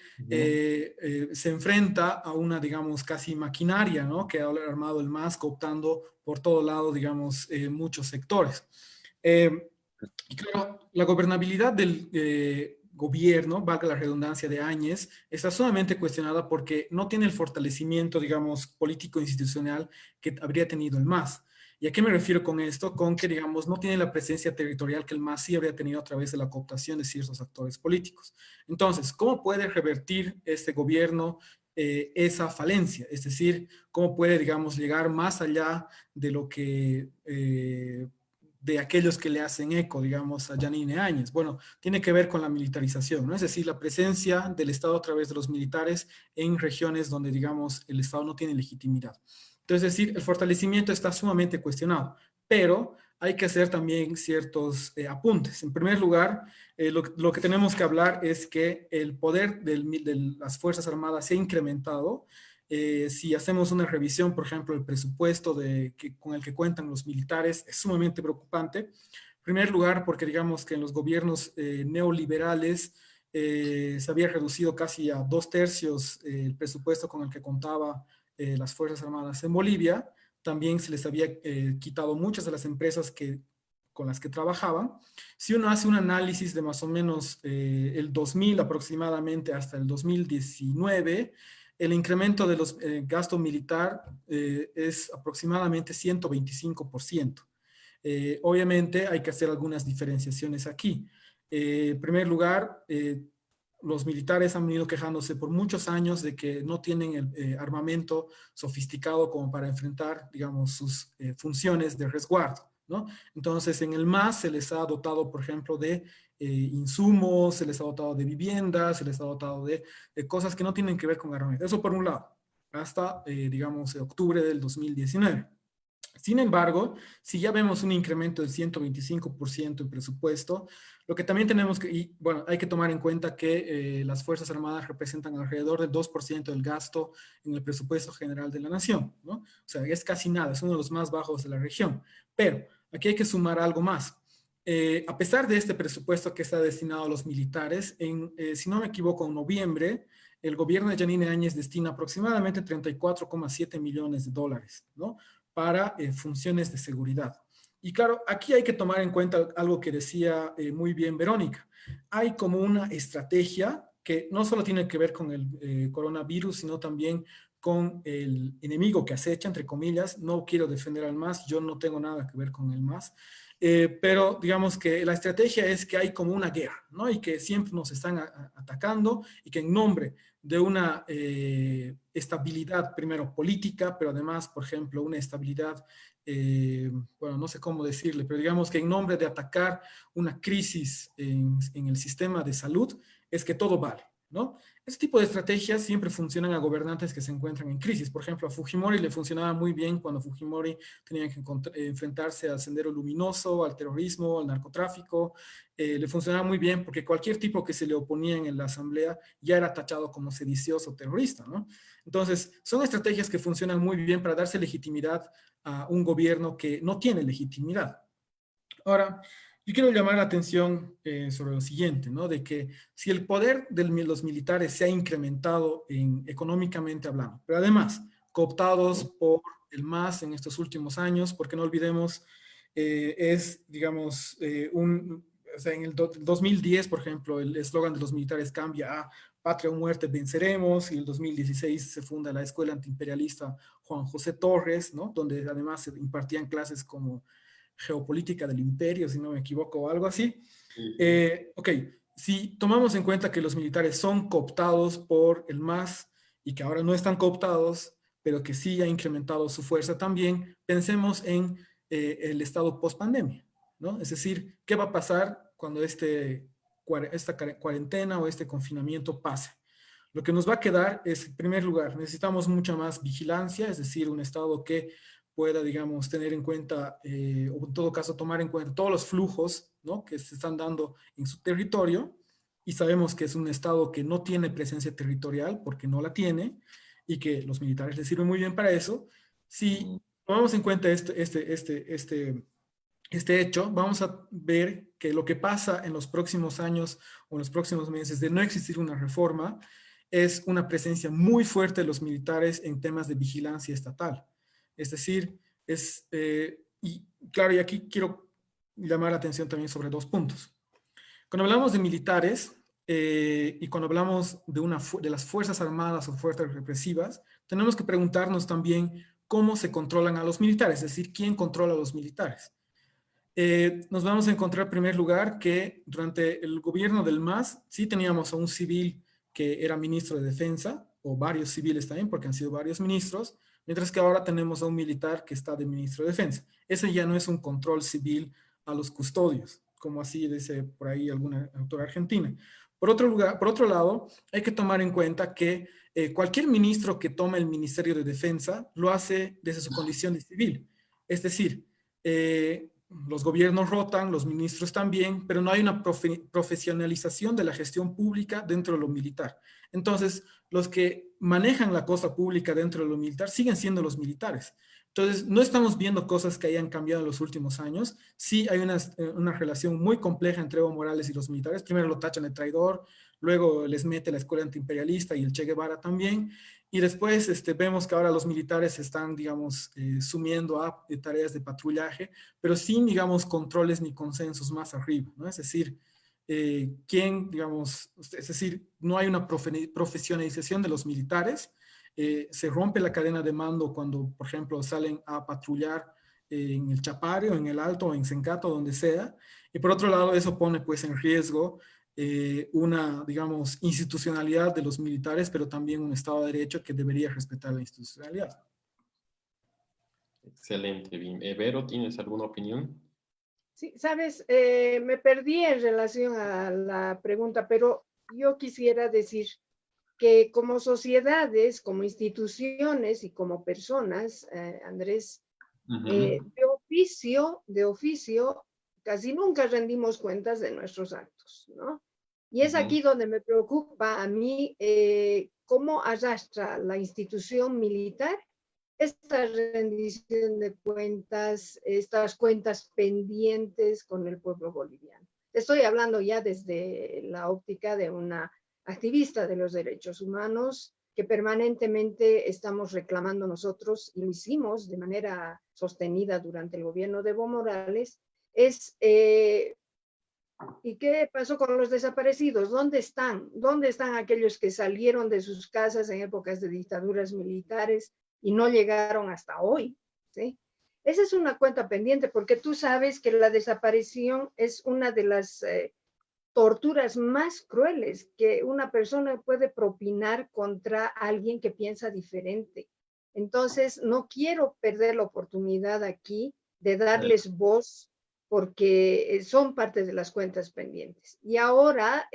se enfrenta a una, digamos, casi maquinaria, ¿no? Que ha armado el MAS, cooptando por todo lado, digamos, muchos sectores. Y claro, la gobernabilidad del gobierno, valga la redundancia de Áñez, está sumamente cuestionada porque no tiene el fortalecimiento, digamos, político-institucional que habría tenido el MAS. ¿Y a qué me refiero con esto? Con que, digamos, no tiene la presencia territorial que el MAS sí habría tenido a través de la cooptación de ciertos actores políticos. Entonces, ¿cómo puede revertir este gobierno esa falencia? Es decir, ¿cómo puede, digamos, llegar más allá de lo que de aquellos que le hacen eco, digamos, a Yanine Áñez? Bueno, tiene que ver con la militarización, ¿no? Es decir, la presencia del Estado a través de los militares en regiones donde, digamos, el Estado no tiene legitimidad. Entonces, es decir, el fortalecimiento está sumamente cuestionado, pero hay que hacer también ciertos apuntes. En primer lugar, lo que tenemos que hablar es que el poder de las Fuerzas Armadas se ha incrementado. Si hacemos una revisión, por ejemplo, el presupuesto con el que cuentan los militares es sumamente preocupante. En primer lugar, porque digamos que en los gobiernos neoliberales se había reducido casi a 2/3 el presupuesto con el que contaba las Fuerzas Armadas en Bolivia. También se les había quitado muchas de las empresas con las que trabajaban. Si uno hace un análisis de más o menos el 2000 aproximadamente hasta el 2019, el incremento de los gasto militar es aproximadamente 125%. Obviamente hay que hacer algunas diferenciaciones aquí. En primer lugar, los militares han venido quejándose por muchos años de que no tienen el armamento sofisticado como para enfrentar, digamos, sus funciones de resguardo, ¿no? Entonces, en el MAS se les ha dotado, por ejemplo, de insumos, se les ha dotado de viviendas, se les ha dotado de cosas que no tienen que ver con armamento. Eso por un lado, hasta, digamos, octubre del 2019. Sin embargo, si ya vemos un incremento del 125% en presupuesto, lo que también tenemos que, y bueno, hay que tomar en cuenta que las Fuerzas Armadas representan alrededor del 2% del gasto en el presupuesto general de la nación, ¿no? O sea, es casi nada, es uno de los más bajos de la región. Pero aquí hay que sumar algo más. A pesar de este presupuesto que está destinado a los militares, si no me equivoco, en noviembre, el gobierno de Yanine Áñez destina aproximadamente 34,7 millones de dólares, ¿no? Para funciones de seguridad. Y claro, aquí hay que tomar en cuenta algo que decía muy bien Verónica. Hay como una estrategia que no solo tiene que ver con el coronavirus, sino también con el enemigo que acecha, entre comillas. No quiero defender al MAS, yo no tengo nada que ver con el MAS, pero digamos que la estrategia es que hay como una guerra, ¿no? Y que siempre nos están atacando y que en nombre de una estabilidad, primero política, pero además, por ejemplo, una estabilidad, bueno, no sé cómo decirle, pero digamos que en nombre de atacar una crisis en el sistema de salud, es que todo vale, ¿no? Este tipo de estrategias siempre funcionan a gobernantes que se encuentran en crisis. Por ejemplo, a Fujimori le funcionaba muy bien cuando Fujimori tenía que enfrentarse al Sendero Luminoso, al terrorismo, al narcotráfico. Le funcionaba muy bien porque cualquier tipo que se le oponía en la asamblea ya era tachado como sedicioso o terrorista, ¿no? Entonces, son estrategias que funcionan muy bien para darse legitimidad a un gobierno que no tiene legitimidad. Ahora, yo quiero llamar la atención sobre lo siguiente, ¿no? De que si el poder de los militares se ha incrementado económicamente hablando, pero además cooptados por el MAS en estos últimos años, porque no olvidemos, es, digamos, o sea, en el 2010, por ejemplo, el eslogan de los militares cambia a Patria o muerte venceremos, y en el 2016 se funda la Escuela Antiimperialista Juan José Torres, ¿no? Donde además se impartían clases como geopolítica del imperio, si no me equivoco, o algo así. Ok, si tomamos en cuenta que los militares son cooptados por el MAS y que ahora no están cooptados, pero que sí ha incrementado su fuerza también, pensemos en el estado post-pandemia, ¿no? Es decir, ¿qué va a pasar cuando esta cuarentena o este confinamiento pase? Lo que nos va a quedar es, en primer lugar, necesitamos mucha más vigilancia, es decir, un estado que pueda, digamos, tener en cuenta, o en todo caso tomar en cuenta todos los flujos, ¿no?, que se están dando en su territorio, y sabemos que es un estado que no tiene presencia territorial porque no la tiene, y que los militares les sirven muy bien para eso. Si tomamos en cuenta este hecho, vamos a ver que lo que pasa en los próximos años o en los próximos meses de no existir una reforma es una presencia muy fuerte de los militares en temas de vigilancia estatal. Es decir, y claro, y aquí quiero llamar la atención también sobre dos puntos. Cuando hablamos de militares y cuando hablamos de las Fuerzas Armadas o fuerzas represivas, tenemos que preguntarnos también cómo se controlan a los militares, es decir, quién controla a los militares. Nos vamos a encontrar en primer lugar que durante el gobierno del MAS sí teníamos a un civil que era ministro de Defensa, o varios civiles también, porque han sido varios ministros, mientras que ahora tenemos a un militar que está de ministro de Defensa. Ese ya no es un control civil a los custodios, como así dice por ahí alguna autora argentina. Por otro lado, hay que tomar en cuenta que cualquier ministro que tome el Ministerio de Defensa lo hace desde su condición de civil. Es decir, los gobiernos rotan, los ministros también, pero no hay una profesionalización de la gestión pública dentro de lo militar. Entonces, los que manejan la cosa pública dentro de lo militar siguen siendo los militares. Entonces, no estamos viendo cosas que hayan cambiado en los últimos años. Sí hay una relación muy compleja entre Evo Morales y los militares. Primero lo tachan de traidor, luego les mete la escuela antiimperialista y el Che Guevara también. Y después vemos que ahora los militares están, digamos, sumiendo a tareas de patrullaje, pero sin, digamos, controles ni consensos más arriba, ¿no? Es decir, digamos, es decir, no hay una profesionalización de los militares, se rompe la cadena de mando cuando, por ejemplo, salen a patrullar en el Chapare o en el Alto o en Sencato, donde sea, y por otro lado eso pone pues en riesgo una, digamos, institucionalidad de los militares, pero también un Estado de Derecho que debería respetar la institucionalidad. Excelente, Bim. Vero, ¿tienes alguna opinión? Sí, sabes, me perdí en relación a la pregunta, pero yo quisiera decir que como sociedades, como instituciones y como personas, Andrés, de oficio, casi nunca rendimos cuentas de nuestros actos, ¿no? Y es aquí donde me preocupa a mí cómo arrastra la institución militar esta rendición de cuentas, estas cuentas pendientes con el pueblo boliviano. Estoy hablando ya desde la óptica de una activista de los derechos humanos que permanentemente estamos reclamando nosotros, y lo hicimos de manera sostenida durante el gobierno de Evo Morales, es ¿Y qué pasó con los desaparecidos? ¿Dónde están? ¿Dónde están aquellos que salieron de sus casas en épocas de dictaduras militares y no llegaron hasta hoy? ¿Sí? Esa es una cuenta pendiente, porque tú sabes que la desaparición es una de las torturas más crueles que una persona puede propinar contra alguien que piensa diferente. Entonces, no quiero perder la oportunidad aquí de darles voz, porque son parte de las cuentas pendientes. Y ahora,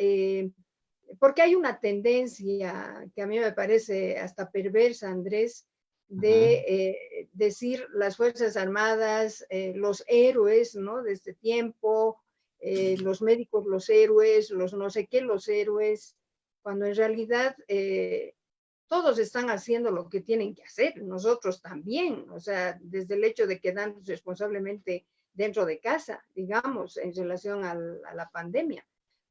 porque hay una tendencia que a mí me parece hasta perversa, Andrés, de decir las Fuerzas Armadas, los héroes, ¿no? De este tiempo, los médicos los héroes, los no sé qué los héroes, cuando en realidad todos están haciendo lo que tienen que hacer, nosotros también, o sea, desde el hecho de quedarnos responsablemente dentro de casa, digamos, en relación a la pandemia.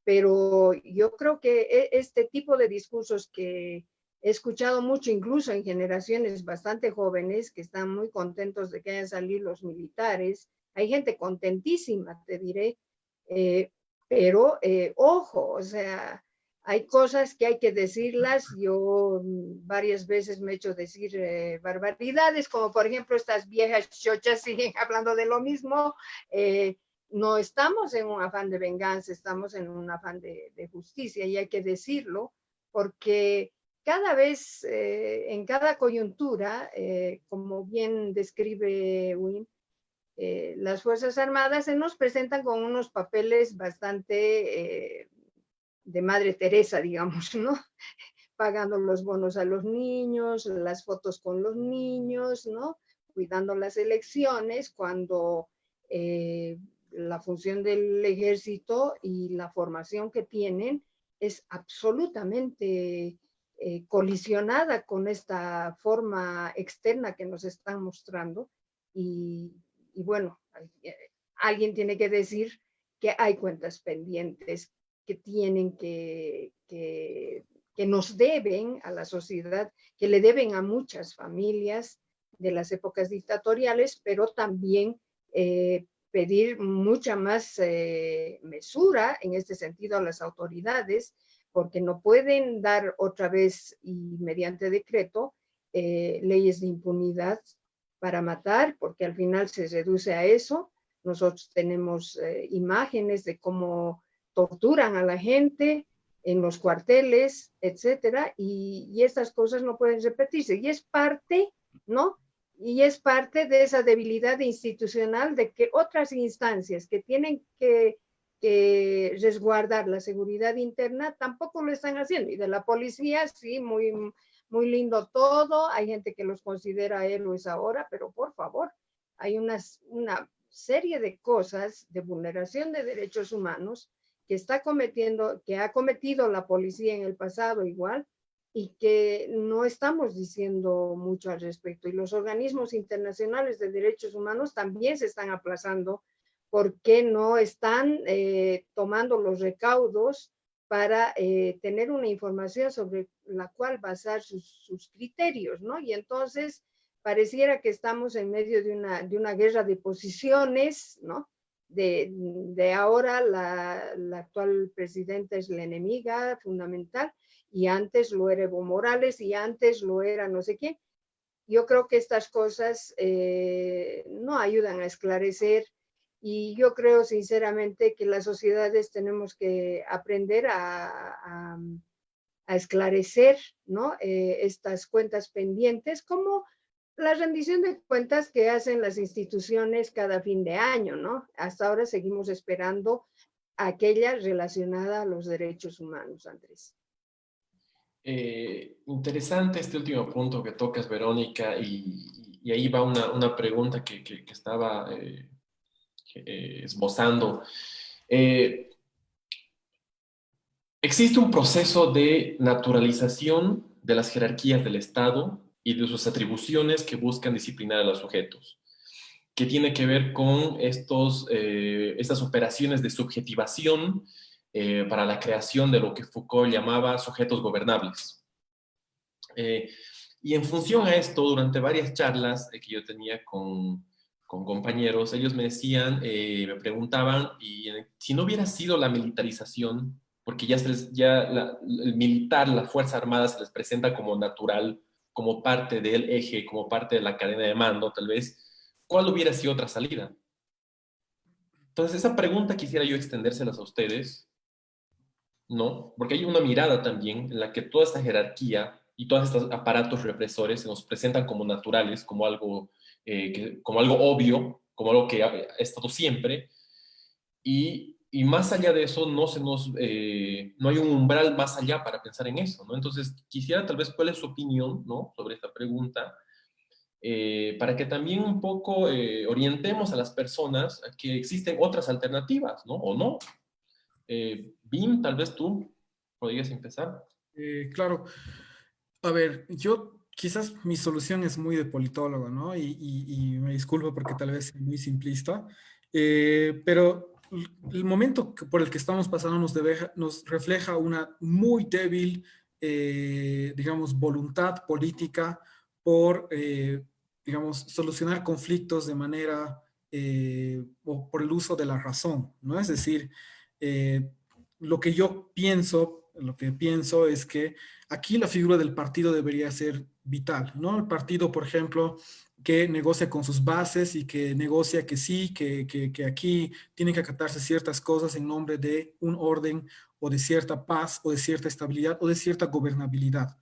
Pero yo creo que este tipo de discursos que he escuchado mucho, incluso en generaciones bastante jóvenes, que están muy contentos de que hayan salido los militares, hay gente contentísima, te diré, pero ojo, o sea, hay cosas que hay que decirlas. Yo varias veces me he hecho decir barbaridades, como por ejemplo estas viejas chochas siguen hablando de lo mismo. No estamos en un afán de venganza, estamos en un afán de justicia, y hay que decirlo, porque cada vez, en cada coyuntura, como bien describe Wim, las Fuerzas Armadas se nos presentan con unos papeles bastante de Madre Teresa, digamos, ¿no? Pagando los bonos a los niños, las fotos con los niños, ¿no? Cuidando las elecciones, cuando la función del ejército y la formación que tienen es absolutamente colisionada con esta forma externa que nos están mostrando. Y bueno, alguien tiene que decir que hay cuentas pendientes que tienen que nos deben a la sociedad, que le deben a muchas familias de las épocas dictatoriales, pero también pedir mucha más mesura en este sentido a las autoridades, porque no pueden dar otra vez y mediante decreto leyes de impunidad para matar, porque al final se reduce a eso. Nosotros tenemos imágenes de cómo torturan a la gente en los cuarteles, etcétera, y estas cosas no pueden repetirse. Y es parte, ¿no? Y es parte de esa debilidad institucional de que otras instancias que tienen que resguardar la seguridad interna tampoco lo están haciendo. Y de la policía, sí, muy, muy lindo todo. Hay gente que los considera héroes ahora, pero por favor, hay una serie de cosas de vulneración de derechos humanos que está cometiendo, que ha cometido la policía en el pasado igual, y que no estamos diciendo mucho al respecto. Y los organismos internacionales de derechos humanos también se están aplazando porque no están tomando los recaudos para tener una información sobre la cual basar sus criterios, ¿no? Y entonces pareciera que estamos en medio de una guerra de posiciones, ¿no? De ahora la actual presidenta es la enemiga fundamental, y antes lo era Evo Morales, y antes lo era no sé quién. Yo creo que estas cosas no ayudan a esclarecer, y yo creo sinceramente que las sociedades tenemos que aprender a esclarecer, ¿no? Estas cuentas pendientes, como la rendición de cuentas que hacen las instituciones cada fin de año, ¿no? Hasta ahora seguimos esperando aquella relacionada a los derechos humanos, Andrés. Interesante este último punto que tocas, Verónica, y ahí va una pregunta que estaba esbozando. Existe un proceso de naturalización de las jerarquías del Estado y de sus atribuciones que buscan disciplinar a los sujetos, que tiene que ver con estas operaciones de subjetivación para la creación de lo que Foucault llamaba sujetos gobernables. Y en función a esto, durante varias charlas que yo tenía con con compañeros, ellos me decían, me preguntaban, y si no hubiera sido la militarización, porque el militar, la Fuerza Armada se les presenta como natural, como parte del eje, como parte de la cadena de mando, tal vez, ¿cuál hubiera sido otra salida? Entonces, esa pregunta quisiera yo extendérselas a ustedes, ¿no? Porque hay una mirada también en la que toda esta jerarquía y todos estos aparatos represores se nos presentan como naturales, como algo obvio, como algo que ha estado siempre, y más allá de eso no hay un umbral más allá para pensar en eso, ¿no? Entonces, quisiera tal vez cuál es su opinión, ¿no? Sobre esta pregunta, para que también un poco orientemos a las personas a que existen otras alternativas, ¿no? O no. Bim, tal vez tú podrías empezar. Claro, a ver, yo quizás mi solución es muy de politólogo, ¿no? Y me disculpo porque tal vez es muy simplista, pero el momento por el que estamos pasando nos refleja una muy débil, digamos, voluntad política por, digamos, solucionar conflictos de manera, o por el uso de la razón, ¿no? Es decir, eh, lo que pienso es que aquí la figura del partido debería ser vital, ¿no? El partido, por ejemplo, que negocia con sus bases y que negocia que sí, que aquí tienen que acatarse ciertas cosas en nombre de un orden o de cierta paz o de cierta estabilidad o de cierta gobernabilidad.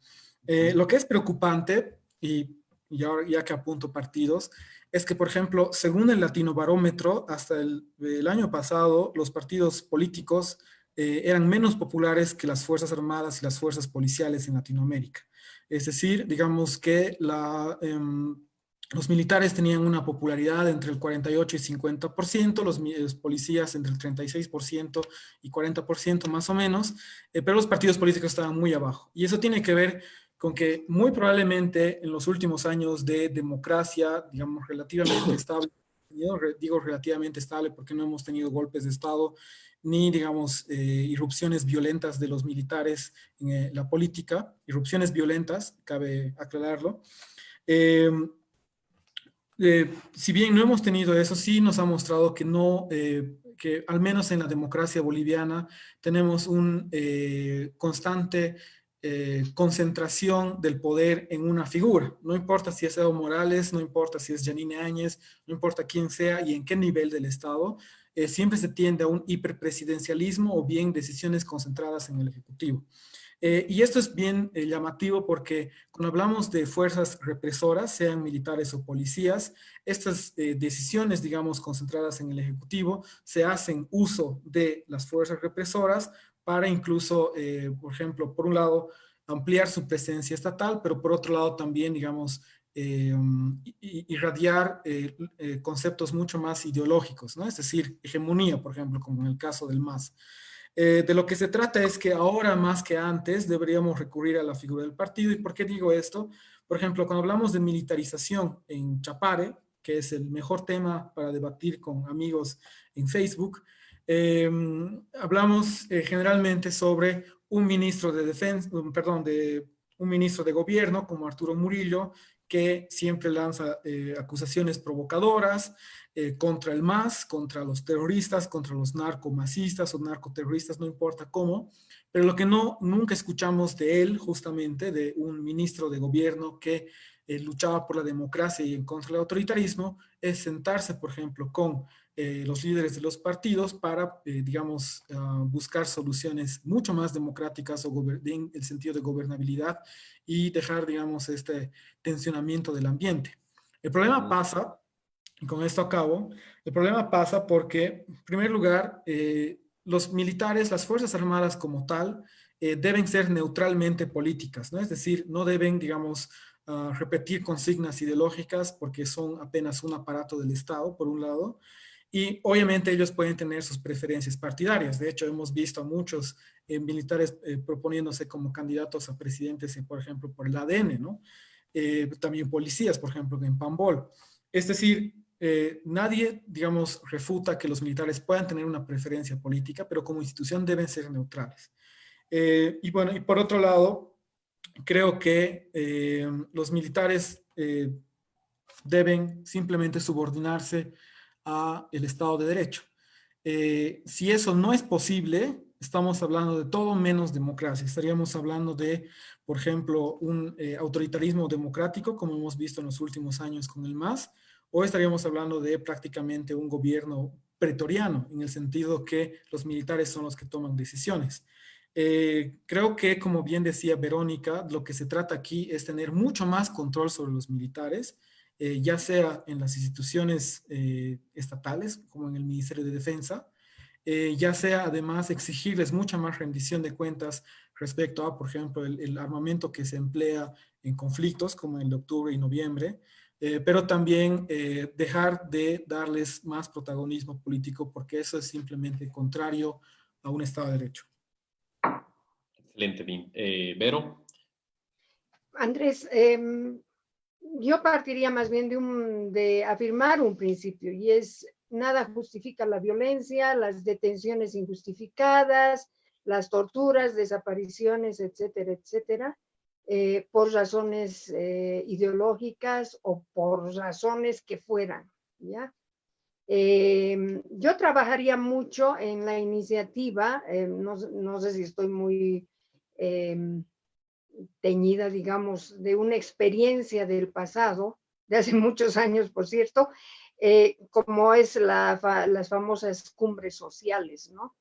Lo que es preocupante, y ahora ya que apunto partidos, es que, por ejemplo, según el Latino Barómetro, hasta el año pasado, los partidos políticos eran menos populares que las Fuerzas Armadas y las fuerzas policiales en Latinoamérica. Es decir, digamos que los militares tenían una popularidad entre el 48 y 50%, los policías entre el 36% y 40% más o menos, pero los partidos políticos estaban muy abajo. Y eso tiene que ver con que muy probablemente en los últimos años de democracia, digamos, relativamente estable, yo digo relativamente estable porque no hemos tenido golpes de Estado ni, digamos, irrupciones violentas de los militares en la política, irrupciones violentas, cabe aclararlo. Eh, si bien no hemos tenido eso, sí nos ha mostrado que no, que al menos en la democracia boliviana tenemos un constante concentración del poder en una figura. No importa si es Evo Morales, no importa si es Yanine Áñez, no importa quién sea y en qué nivel del Estado, siempre se tiende a un hiperpresidencialismo o bien decisiones concentradas en el Ejecutivo. Y esto es bien llamativo porque cuando hablamos de fuerzas represoras, sean militares o policías, estas decisiones, digamos, concentradas en el Ejecutivo, se hacen uso de las fuerzas represoras para incluso, por ejemplo, por un lado, ampliar su presencia estatal, pero por otro lado también, digamos, irradiar conceptos mucho más ideológicos, ¿no? Es decir, hegemonía, por ejemplo, como en el caso del MAS. De lo que se trata es que ahora más que antes deberíamos recurrir a la figura del partido. ¿Y por qué digo esto? Por ejemplo, cuando hablamos de militarización en Chapare, que es el mejor tema para debatir con amigos en Facebook, eh, hablamos generalmente sobre un ministro de defensa, perdón, de un ministro de gobierno como Arturo Murillo, que siempre lanza acusaciones provocadoras, contra el MAS, contra los terroristas, contra los narcomasistas o narcoterroristas, no importa cómo, pero lo que nunca escuchamos de él, justamente, de un ministro de gobierno que luchaba por la democracia y en contra del autoritarismo, es sentarse, por ejemplo, con los líderes de los partidos para, digamos, buscar soluciones mucho más democráticas o en el sentido de gobernabilidad y dejar, digamos, este tensionamiento del ambiente. El problema pasa, y con esto acabo, el problema pasa porque, en primer lugar, los militares, las Fuerzas Armadas como tal, deben ser neutralmente políticas, ¿no? Es decir, no deben, digamos, repetir consignas ideológicas porque son apenas un aparato del Estado, por un lado, y obviamente ellos pueden tener sus preferencias partidarias. De hecho, hemos visto a muchos militares proponiéndose como candidatos a presidentes, por ejemplo, por el ADN, ¿no? También policías, por ejemplo, en Pambol. Es decir, nadie, digamos, refuta que los militares puedan tener una preferencia política, pero como institución deben ser neutrales. Y bueno, y por otro lado, creo que los militares deben simplemente subordinarse a el Estado de Derecho. Si eso no es posible, estamos hablando de todo menos democracia. Estaríamos hablando de, por ejemplo, un autoritarismo democrático, como hemos visto en los últimos años con el MAS, o estaríamos hablando de prácticamente un gobierno pretoriano, en el sentido que los militares son los que toman decisiones. Creo que, como bien decía Verónica, lo que se trata aquí es tener mucho más control sobre los militares, ya sea en las instituciones estatales, como en el Ministerio de Defensa, ya sea además exigirles mucha más rendición de cuentas respecto a, por ejemplo, el armamento que se emplea en conflictos como el de octubre y noviembre, pero también dejar de darles más protagonismo político porque eso es simplemente contrario a un Estado de Derecho. Excelente, Vero. Andrés, yo partiría más bien de afirmar un principio y es nada justifica la violencia, las detenciones injustificadas, las torturas, desapariciones, etcétera, etcétera, por razones ideológicas o por razones que fueran, ¿ya? Yo trabajaría mucho en la iniciativa, no sé si estoy muy teñida, digamos, de una experiencia del pasado, de hace muchos años, por cierto, como es las famosas cumbres sociales, ¿no?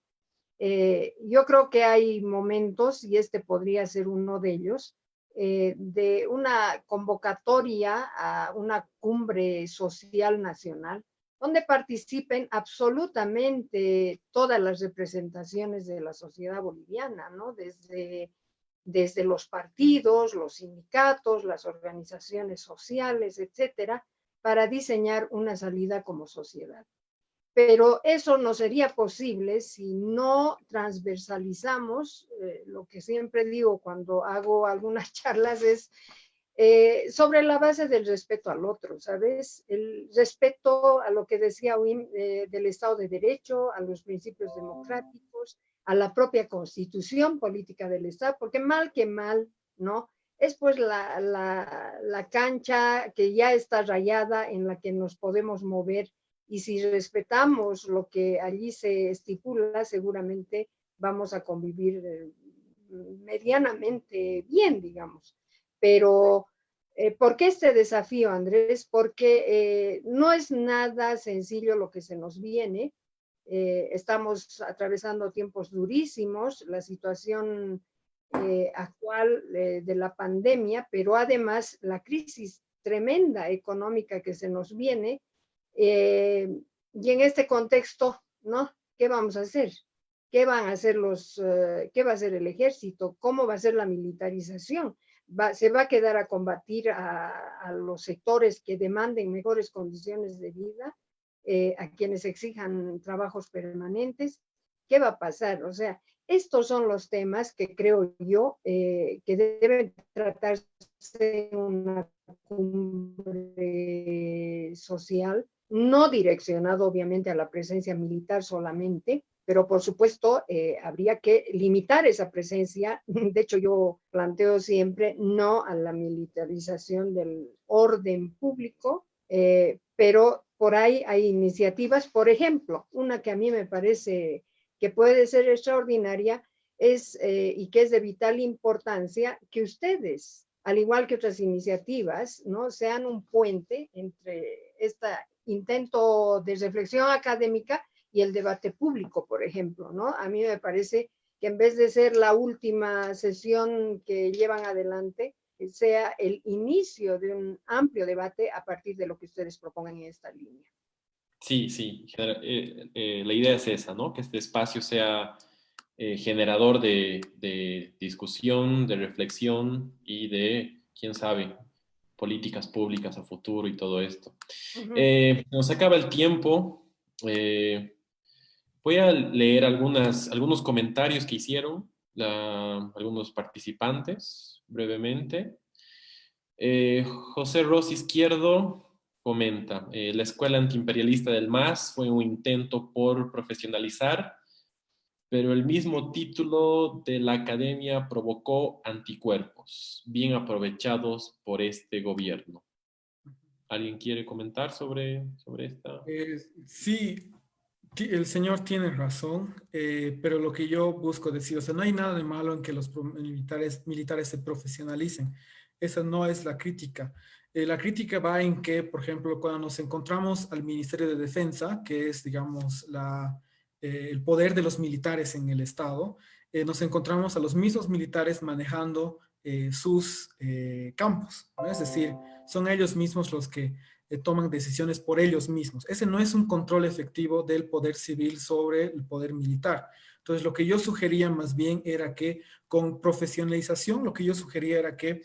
Yo creo que hay momentos, y este podría ser uno de ellos, de una convocatoria a una cumbre social nacional, donde participen absolutamente todas las representaciones de la sociedad boliviana, ¿no? Desde los partidos, los sindicatos, las organizaciones sociales, etcétera, para diseñar una salida como sociedad. Pero eso no sería posible si no transversalizamos, lo que siempre digo cuando hago algunas charlas es sobre la base del respeto al otro, ¿sabes? El respeto a lo que decía Wim, del Estado de Derecho, a los principios democráticos, a la propia constitución política del Estado, porque mal que mal, ¿no? Es pues la cancha que ya está rayada en la que nos podemos mover y si respetamos lo que allí se estipula, seguramente vamos a convivir medianamente bien, digamos. Pero, ¿por qué este desafío, Andrés? Porque no es nada sencillo lo que se nos viene. Estamos atravesando tiempos durísimos, la situación actual de la pandemia, pero además la crisis tremenda económica que se nos viene. Y en este contexto, ¿no? ¿Qué vamos a hacer? ¿Qué van a hacer qué va a hacer el ejército? ¿Cómo va a ser la militarización? Se va a quedar a combatir a los sectores que demanden mejores condiciones de vida, a quienes exijan trabajos permanentes. ¿Qué va a pasar? O sea, estos son los temas que creo yo que deben tratarse en una cumbre social, no direccionado obviamente a la presencia militar solamente, pero por supuesto habría que limitar esa presencia. De hecho, yo planteo siempre no a la militarización del orden público, pero por ahí hay iniciativas, por ejemplo, una que a mí me parece que puede ser extraordinaria es, y que es de vital importancia, que ustedes, al igual que otras iniciativas, ¿no? Sean un puente entre este intento de reflexión académica y el debate público, por ejemplo, ¿no? A mí me parece que en vez de ser la última sesión que llevan adelante, sea el inicio de un amplio debate a partir de lo que ustedes propongan en esta línea. Sí, sí, la idea es esa, ¿no? Que este espacio sea generador de discusión, de reflexión y de, quién sabe, políticas públicas a futuro y todo esto. Nos acaba el tiempo. Voy a leer algunos comentarios que hicieron algunos participantes brevemente. José Ros Izquierdo comenta, la escuela antiimperialista del MAS fue un intento por profesionalizar, pero el mismo título de la academia provocó anticuerpos, bien aprovechados por este gobierno. ¿Alguien quiere comentar sobre esta? Sí, el señor tiene razón, pero lo que yo busco decir, o sea, no hay nada de malo en que los militares se profesionalicen. Esa no es la crítica. La crítica va en que, por ejemplo, cuando nos encontramos al Ministerio de Defensa, que es, digamos, el poder de los militares en el Estado, nos encontramos a los mismos militares manejando sus campos, ¿no? Es decir, son ellos mismos los que toman decisiones por ellos mismos. Ese no es un control efectivo del poder civil sobre el poder militar. Entonces, lo que yo sugería más bien era que con profesionalización, lo que yo sugería era que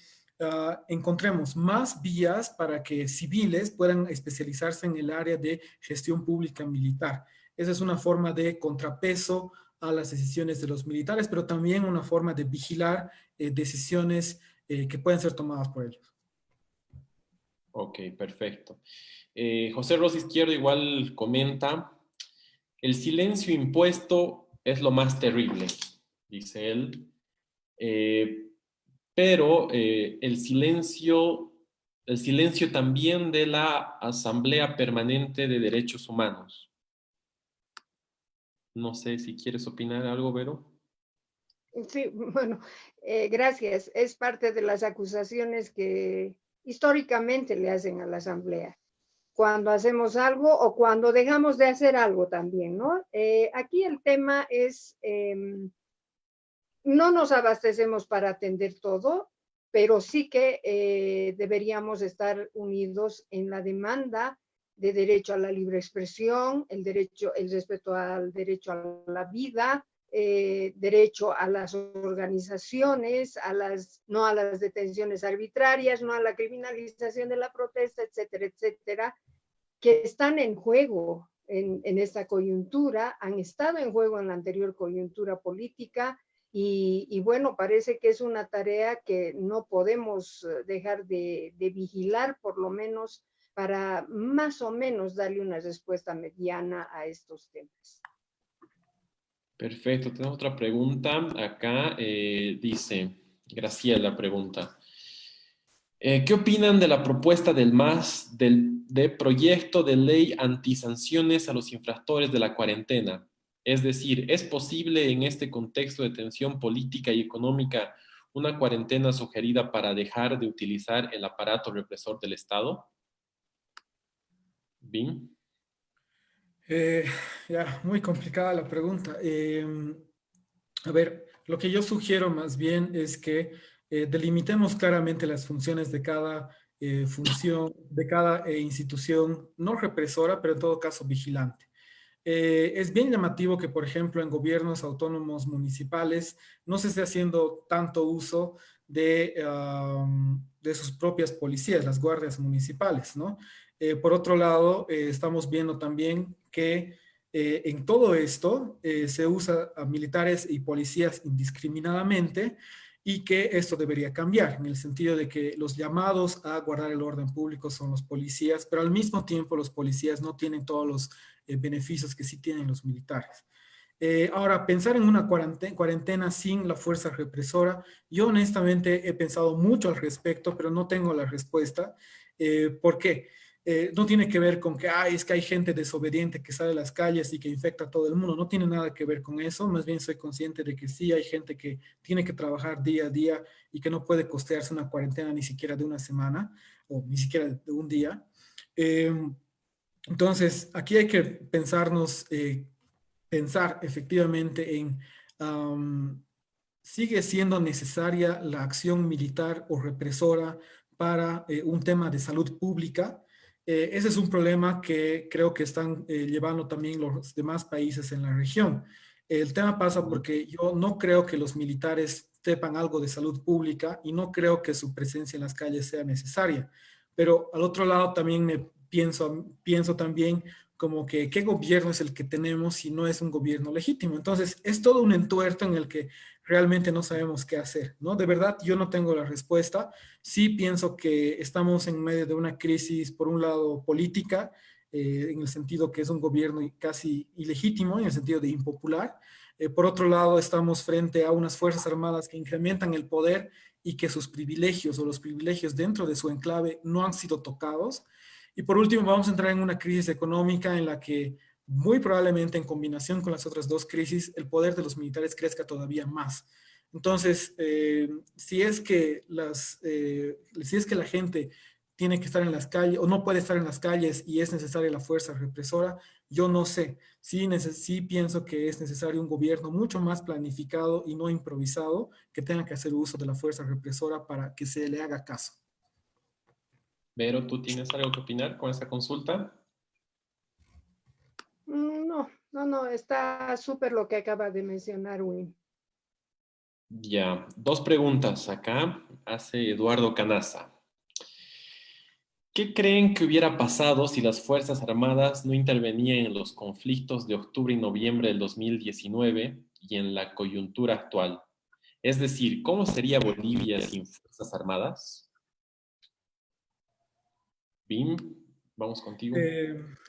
encontremos más vías para que civiles puedan especializarse en el área de gestión pública militar. Esa es una forma de contrapeso a las decisiones de los militares, pero también una forma de vigilar decisiones que pueden ser tomadas por ellos. Ok, perfecto. José Rosa Izquierdo igual comenta, el silencio impuesto es lo más terrible, dice él, pero el silencio también de la Asamblea Permanente de Derechos Humanos. No sé si quieres opinar algo, Vero. Sí, bueno, gracias. Es parte de las acusaciones que históricamente le hacen a la Asamblea, cuando hacemos algo o cuando dejamos de hacer algo también, ¿no? Aquí el tema es, no nos abastecemos para atender todo, pero sí que deberíamos estar unidos en la demanda de derecho a la libre expresión, el respeto al derecho a la vida, derecho a las organizaciones, no a las detenciones arbitrarias, no a la criminalización de la protesta, etcétera, etcétera, que están en juego en esta coyuntura, han estado en juego en la anterior coyuntura política y bueno, parece que es una tarea que no podemos dejar de vigilar, por lo menos para más o menos darle una respuesta mediana a estos temas. Perfecto, tenemos otra pregunta. Acá dice, Graciela pregunta, ¿qué opinan de la propuesta del MAS de proyecto de ley antisanciones a los infractores de la cuarentena? Es decir, ¿es posible en este contexto de tensión política y económica una cuarentena sugerida para dejar de utilizar el aparato represor del Estado? ¿Bien? Ya, muy complicada la pregunta. A ver, lo que yo sugiero más bien es que delimitemos claramente las funciones de cada función, de cada institución, no represora, pero en todo caso vigilante. Es bien llamativo que, por ejemplo, en gobiernos autónomos municipales no se esté haciendo tanto uso de sus propias policías, las guardias municipales, ¿no? Por otro lado, estamos viendo también que en todo esto se usa a militares y policías indiscriminadamente y que esto debería cambiar, en el sentido de que los llamados a guardar el orden público son los policías, pero al mismo tiempo los policías no tienen todos los beneficios que sí tienen los militares. Ahora, pensar en una cuarentena sin la fuerza represora, yo honestamente he pensado mucho al respecto, pero no tengo la respuesta. ¿Por qué? No tiene que ver con que, es que hay gente desobediente que sale a las calles y que infecta a todo el mundo. No tiene nada que ver con eso. Más bien soy consciente de que sí hay gente que tiene que trabajar día a día y que no puede costearse una cuarentena ni siquiera de una semana o ni siquiera de un día. Entonces, aquí hay que pensar efectivamente en, ¿sigue siendo necesaria la acción militar o represora para un tema de salud pública? Ese es un problema que creo que están llevando también los demás países en la región. El tema pasa porque yo no creo que los militares sepan algo de salud pública y no creo que su presencia en las calles sea necesaria. Pero al otro lado también pienso también como que qué gobierno es el que tenemos si no es un gobierno legítimo. Entonces, es todo un entuerto en el que realmente no sabemos qué hacer, ¿no? De verdad, yo no tengo la respuesta. Sí pienso que estamos en medio de una crisis, por un lado, política, en el sentido que es un gobierno casi ilegítimo, en el sentido de impopular. Por otro lado, estamos frente a unas Fuerzas Armadas que incrementan el poder y que sus privilegios o los privilegios dentro de su enclave no han sido tocados. Y por último, vamos a entrar en una crisis económica en la que muy probablemente en combinación con las otras dos crisis, el poder de los militares crezca todavía más. Entonces, si es que la gente tiene que estar en las calles o no puede estar en las calles y es necesaria la fuerza represora, yo no sé. Sí pienso que es necesario un gobierno mucho más planificado y no improvisado que tenga que hacer uso de la fuerza represora para que se le haga caso. Vero, ¿tú tienes algo que opinar con esta consulta? No, está súper lo que acaba de mencionar, Win. Ya, dos preguntas acá. Hace Eduardo Canaza. ¿Qué creen que hubiera pasado si las Fuerzas Armadas no intervenían en los conflictos de octubre y noviembre del 2019 y en la coyuntura actual? Es decir, ¿cómo sería Bolivia sin Fuerzas Armadas? Bim, vamos contigo.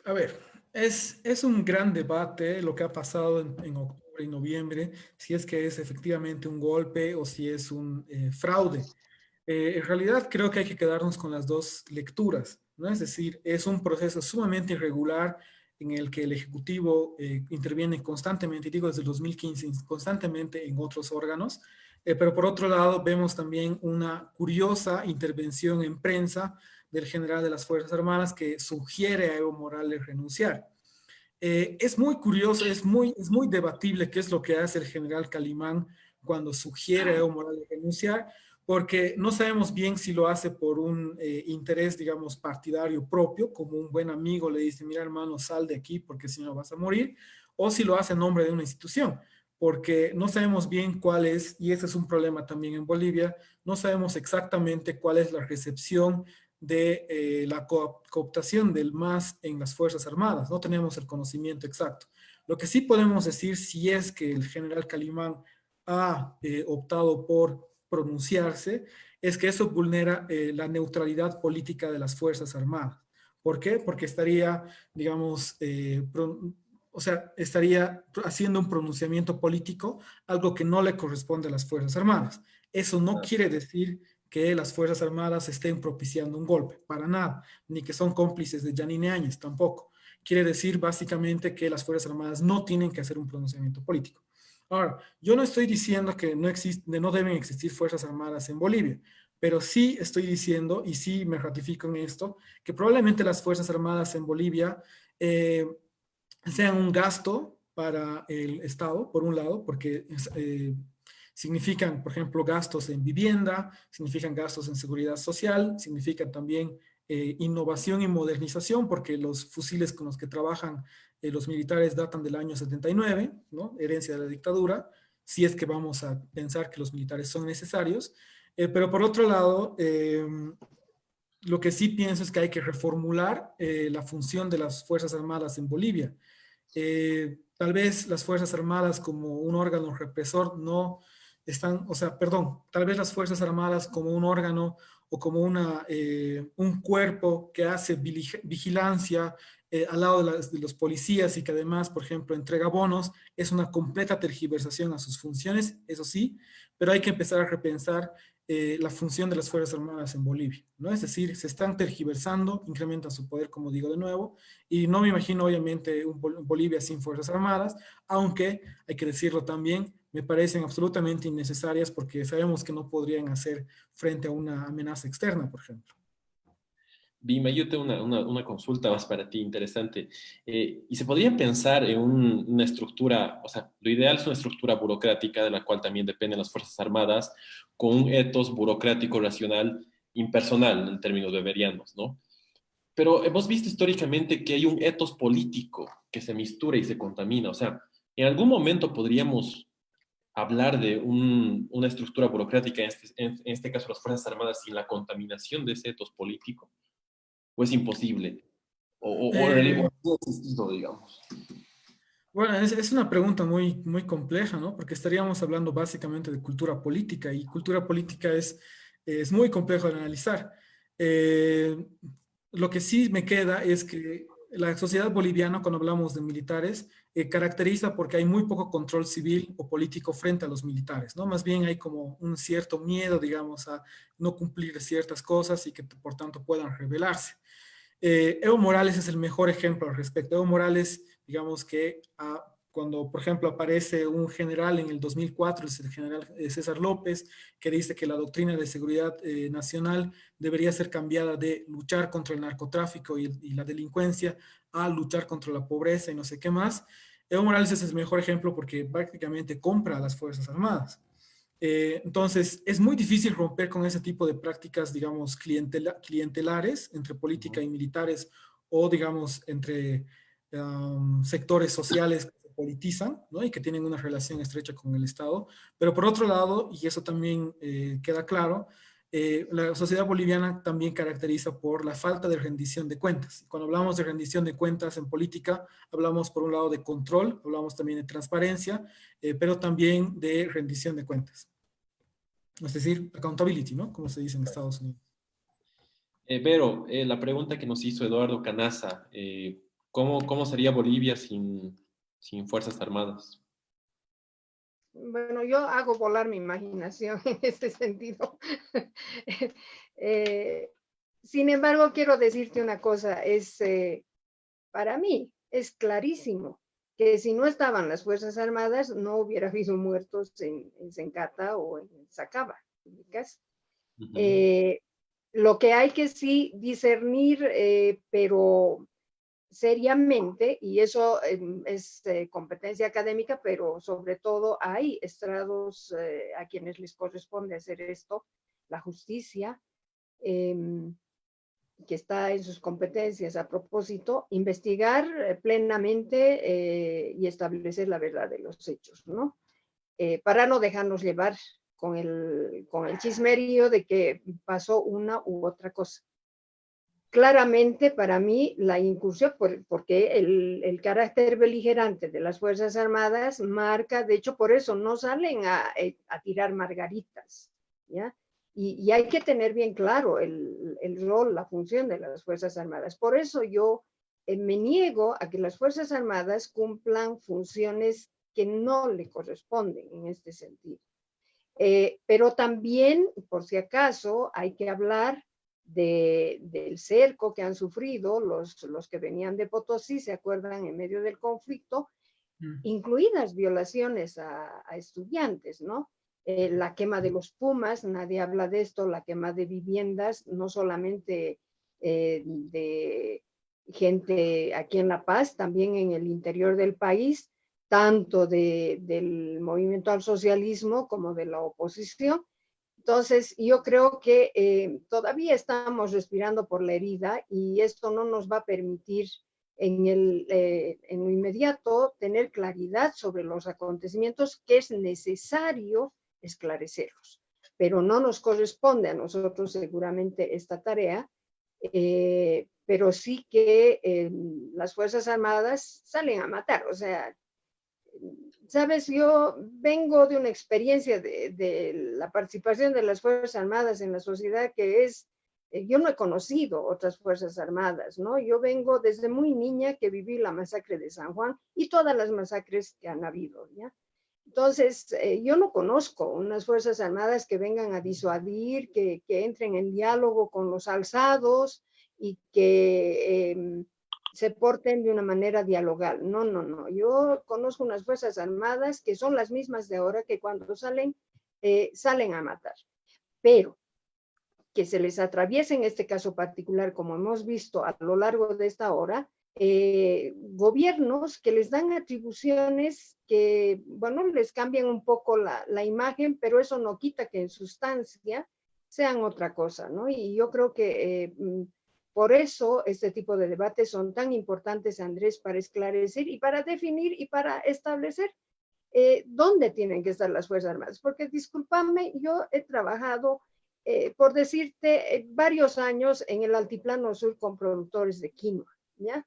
A ver, es un gran debate lo que ha pasado en octubre y noviembre, si es que es efectivamente un golpe o si es un fraude. En realidad creo que hay que quedarnos con las dos lecturas, ¿no? Es decir, es un proceso sumamente irregular en el que el Ejecutivo interviene constantemente, y digo desde el 2015, constantemente en otros órganos, pero por otro lado vemos también una curiosa intervención en prensa del general de las Fuerzas Armadas que sugiere a Evo Morales renunciar. Es muy curioso, es muy debatible qué es lo que hace el general Calimán cuando sugiere a Evo Morales renunciar, porque no sabemos bien si lo hace por un interés, digamos, partidario propio, como un buen amigo le dice, mira hermano, sal de aquí porque si no vas a morir, o si lo hace en nombre de una institución, porque no sabemos bien cuál es, y ese es un problema también en Bolivia, no sabemos exactamente cuál es la recepción de la cooptación del MAS en las Fuerzas Armadas. No tenemos el conocimiento exacto. Lo que sí podemos decir, si es que el general Calimán ha optado por pronunciarse, es que eso vulnera la neutralidad política de las Fuerzas Armadas. ¿Por qué? Porque estaría, digamos, o sea, estaría haciendo un pronunciamiento político, algo que no le corresponde a las Fuerzas Armadas. Eso no quiere decir que las Fuerzas Armadas estén propiciando un golpe, para nada, ni que son cómplices de Yanine Áñez, tampoco. Quiere decir básicamente que las Fuerzas Armadas no tienen que hacer un pronunciamiento político. Ahora, yo no estoy diciendo que no deben existir Fuerzas Armadas en Bolivia, pero sí estoy diciendo, y sí me ratifico en esto, que probablemente las Fuerzas Armadas en Bolivia sean un gasto para el Estado, por un lado, porque significan, por ejemplo, gastos en vivienda, significan gastos en seguridad social, significan también innovación y modernización, porque los fusiles con los que trabajan los militares datan del año 79, ¿no? Herencia de la dictadura, si es que vamos a pensar que los militares son necesarios. Pero por otro lado, lo que sí pienso es que hay que reformular la función de las Fuerzas Armadas en Bolivia. Tal vez las Fuerzas Armadas como un órgano represor no están, o sea, perdón, tal vez las Fuerzas Armadas como un órgano o como un cuerpo que hace vigilancia al lado de los policías y que además, por ejemplo, entrega bonos, es una completa tergiversación a sus funciones, eso sí, pero hay que empezar a repensar la función de las Fuerzas Armadas en Bolivia, ¿no? Es decir, se están tergiversando, incrementan su poder, como digo de nuevo, y no me imagino obviamente un Bolivia sin Fuerzas Armadas, aunque hay que decirlo también, me parecen absolutamente innecesarias porque sabemos que no podrían hacer frente a una amenaza externa, por ejemplo. Bima, yo tengo una consulta más para ti, interesante. ¿Y se podría pensar en una estructura, o sea, lo ideal es una estructura burocrática de la cual también dependen las Fuerzas Armadas, con un etos burocrático racional impersonal en términos weberianos, ¿no? Pero hemos visto históricamente que hay un etos político que se mistura y se contamina. O sea, en algún momento podríamos hablar de una estructura burocrática, en este caso las Fuerzas Armadas, sin la contaminación de ese etos político, o es imposible, o en realidad Eh, no ha existido, digamos. bueno, es una pregunta muy compleja, ¿no? Porque estaríamos hablando básicamente de cultura política y cultura política es muy complejo de analizar. Eh, lo que sí me queda es que la sociedad boliviana, cuando hablamos de militares, caracteriza porque hay muy poco control civil o político frente a los militares, ¿no? Más bien hay como un cierto miedo, digamos, a no cumplir ciertas cosas y que por tanto puedan rebelarse. Evo Morales es el mejor ejemplo al respecto. Evo Morales, digamos que cuando, por ejemplo, aparece un general en el 2004, es el general César López, que dice que la doctrina de seguridad nacional debería ser cambiada de luchar contra el narcotráfico y la delincuencia a luchar contra la pobreza y no sé qué más. Evo Morales es el mejor ejemplo porque prácticamente compra a las Fuerzas Armadas. Entonces, es muy difícil romper con ese tipo de prácticas, digamos, clientelares entre política y militares o, digamos, entre sectores sociales que se politizan, ¿no? Y que tienen una relación estrecha con el Estado. Pero por otro lado, y eso también queda claro, la sociedad boliviana también caracteriza por la falta de rendición de cuentas. Cuando hablamos de rendición de cuentas en política, hablamos por un lado de control, hablamos también de transparencia, pero también de rendición de cuentas. Es decir, accountability, ¿no? Como se dice en Estados Unidos. Vero, la pregunta que nos hizo Eduardo Canaza, ¿cómo sería Bolivia sin Fuerzas Armadas? Bueno, yo hago volar mi imaginación en este sentido. Sin embargo, quiero decirte una cosa, para mí es clarísimo que si no estaban las Fuerzas Armadas, no hubiera habido muertos en Sencata o en Sacaba. Lo que hay que sí discernir, pero seriamente, y eso es competencia académica, pero sobre todo hay estrados a quienes les corresponde hacer esto, la justicia, eh, que está en sus competencias a propósito, investigar plenamente y establecer la verdad de los hechos, ¿no? Para no dejarnos llevar con el chismerío de que pasó una u otra cosa. Claramente para mí la incursión, porque el carácter beligerante de las Fuerzas Armadas marca, de hecho por eso no salen a tirar margaritas, ¿ya? Y hay que tener bien claro el rol, la función de las Fuerzas Armadas. Por eso yo me niego a que las Fuerzas Armadas cumplan funciones que no le corresponden en este sentido. Pero también, por si acaso, hay que hablar del cerco que han sufrido los que venían de Potosí, se acuerdan, en medio del conflicto, incluidas violaciones a estudiantes, ¿no? La quema de los Pumas, nadie habla de esto, la quema de viviendas, no solamente de gente aquí en La Paz, también en el interior del país, tanto del movimiento al socialismo como de la oposición. Entonces, yo creo que todavía estamos respirando por la herida y esto no nos va a permitir en lo inmediato tener claridad sobre los acontecimientos que es necesario esclarecerlos. Pero no nos corresponde a nosotros seguramente esta tarea, pero sí que las Fuerzas Armadas salen a matar, o sea, sabes, yo vengo de una experiencia de la participación de las Fuerzas Armadas en la sociedad que es, yo no he conocido otras Fuerzas Armadas, ¿no? Yo vengo desde muy niña que viví la masacre de San Juan y todas las masacres que han habido, ¿ya? Entonces, yo no conozco unas Fuerzas Armadas que vengan a disuadir, que entren en diálogo con los alzados y que se porten de una manera dialogal. No, no, no. Yo conozco unas Fuerzas Armadas que son las mismas de ahora, que cuando salen, salen a matar. Pero que se les atraviese en este caso particular, como hemos visto a lo largo de esta hora, gobiernos que les dan atribuciones que, bueno, les cambian un poco la imagen, pero eso no quita que en sustancia sean otra cosa, ¿no? Y yo creo que por eso este tipo de debates son tan importantes, Andrés, para esclarecer y para definir y para establecer dónde tienen que estar las Fuerzas Armadas. Porque, discúlpame, yo he trabajado, por decirte, varios años en el Altiplano Sur con productores de quinoa, ¿ya?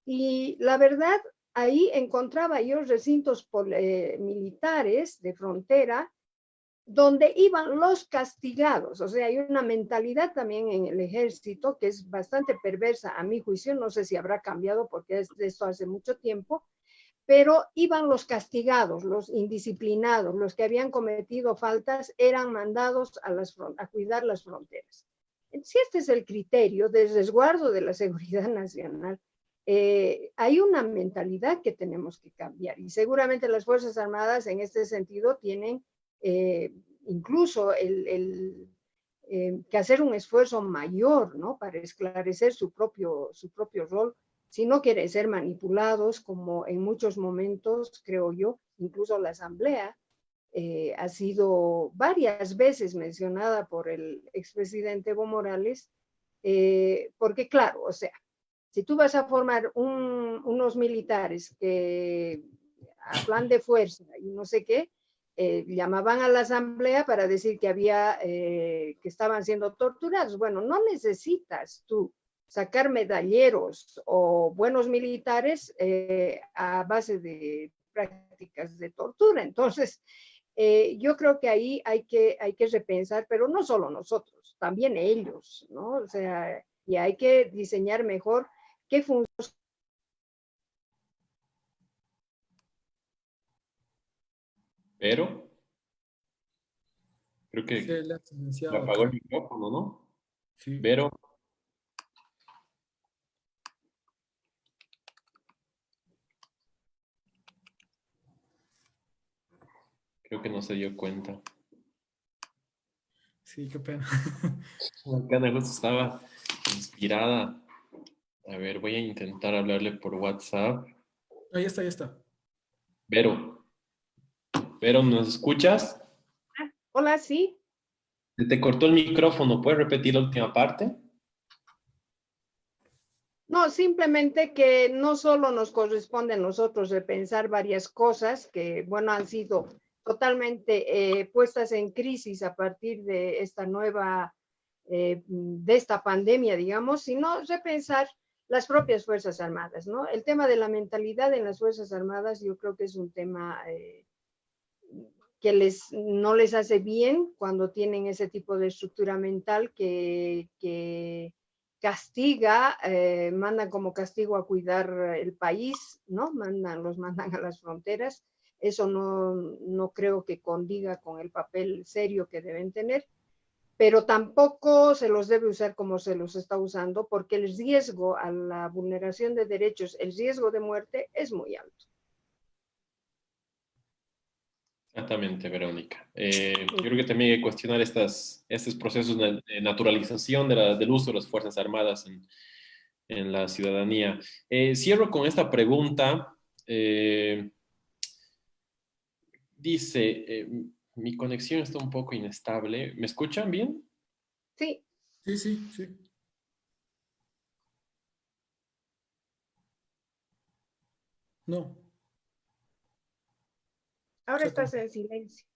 Y la verdad, ahí encontraba yo recintos militares de frontera donde iban los castigados. O sea, hay una mentalidad también en el ejército que es bastante perversa a mi juicio, no sé si habrá cambiado porque es de esto hace mucho tiempo, pero iban los castigados, los indisciplinados, los que habían cometido faltas, eran mandados a cuidar las fronteras. Si este es el criterio de resguardo de la seguridad nacional, hay una mentalidad que tenemos que cambiar y seguramente las Fuerzas Armadas en este sentido tienen incluso que hacer un esfuerzo mayor, ¿no? Para esclarecer su propio rol, si no quieren ser manipulados, como en muchos momentos, creo yo, incluso la Asamblea ha sido varias veces mencionada por el expresidente Evo Morales, porque claro, o sea, si tú vas a formar unos militares que a plan de fuerza y no sé qué, llamaban a la asamblea para decir que había, que estaban siendo torturados. Bueno, no necesitas tú sacar medalleros o buenos militares a base de prácticas de tortura. Entonces, yo creo que ahí hay que repensar, pero no solo nosotros, también ellos, ¿no? O sea, y hay que diseñar mejor qué funciones. Pero creo Se que le ha me silenciado, apagó el creo. micrófono, ¿no? Sí. Pero creo que no se dio cuenta. Sí, qué pena. Acá justo estaba inspirada. A ver, voy a intentar hablarle por WhatsApp. Ahí está, ahí está. Vero, ¿nos escuchas? Hola, sí. Se te cortó el micrófono. ¿Puedes repetir la última parte? No, simplemente que no solo nos corresponde a nosotros repensar varias cosas que, bueno, han sido totalmente puestas en crisis a partir de esta nueva, de esta pandemia, digamos, sino repensar las propias Fuerzas Armadas, ¿no? El tema de la mentalidad en las Fuerzas Armadas yo creo que es un tema que no les hace bien cuando tienen ese tipo de estructura mental que castiga, mandan como castigo a cuidar el país, ¿no? Los mandan a las fronteras. Eso no creo que condiga con el papel serio que deben tener, pero tampoco se los debe usar como se los está usando, porque el riesgo a la vulneración de derechos, el riesgo de muerte es muy alto. Exactamente, Verónica. Yo creo que también hay que cuestionar estos procesos de naturalización del uso de las Fuerzas Armadas en la ciudadanía. Cierro con esta pregunta. Dice, mi conexión está un poco inestable. ¿Me escuchan bien? Sí. Sí, sí, sí. No, Ahora se ha estás con- en silencio.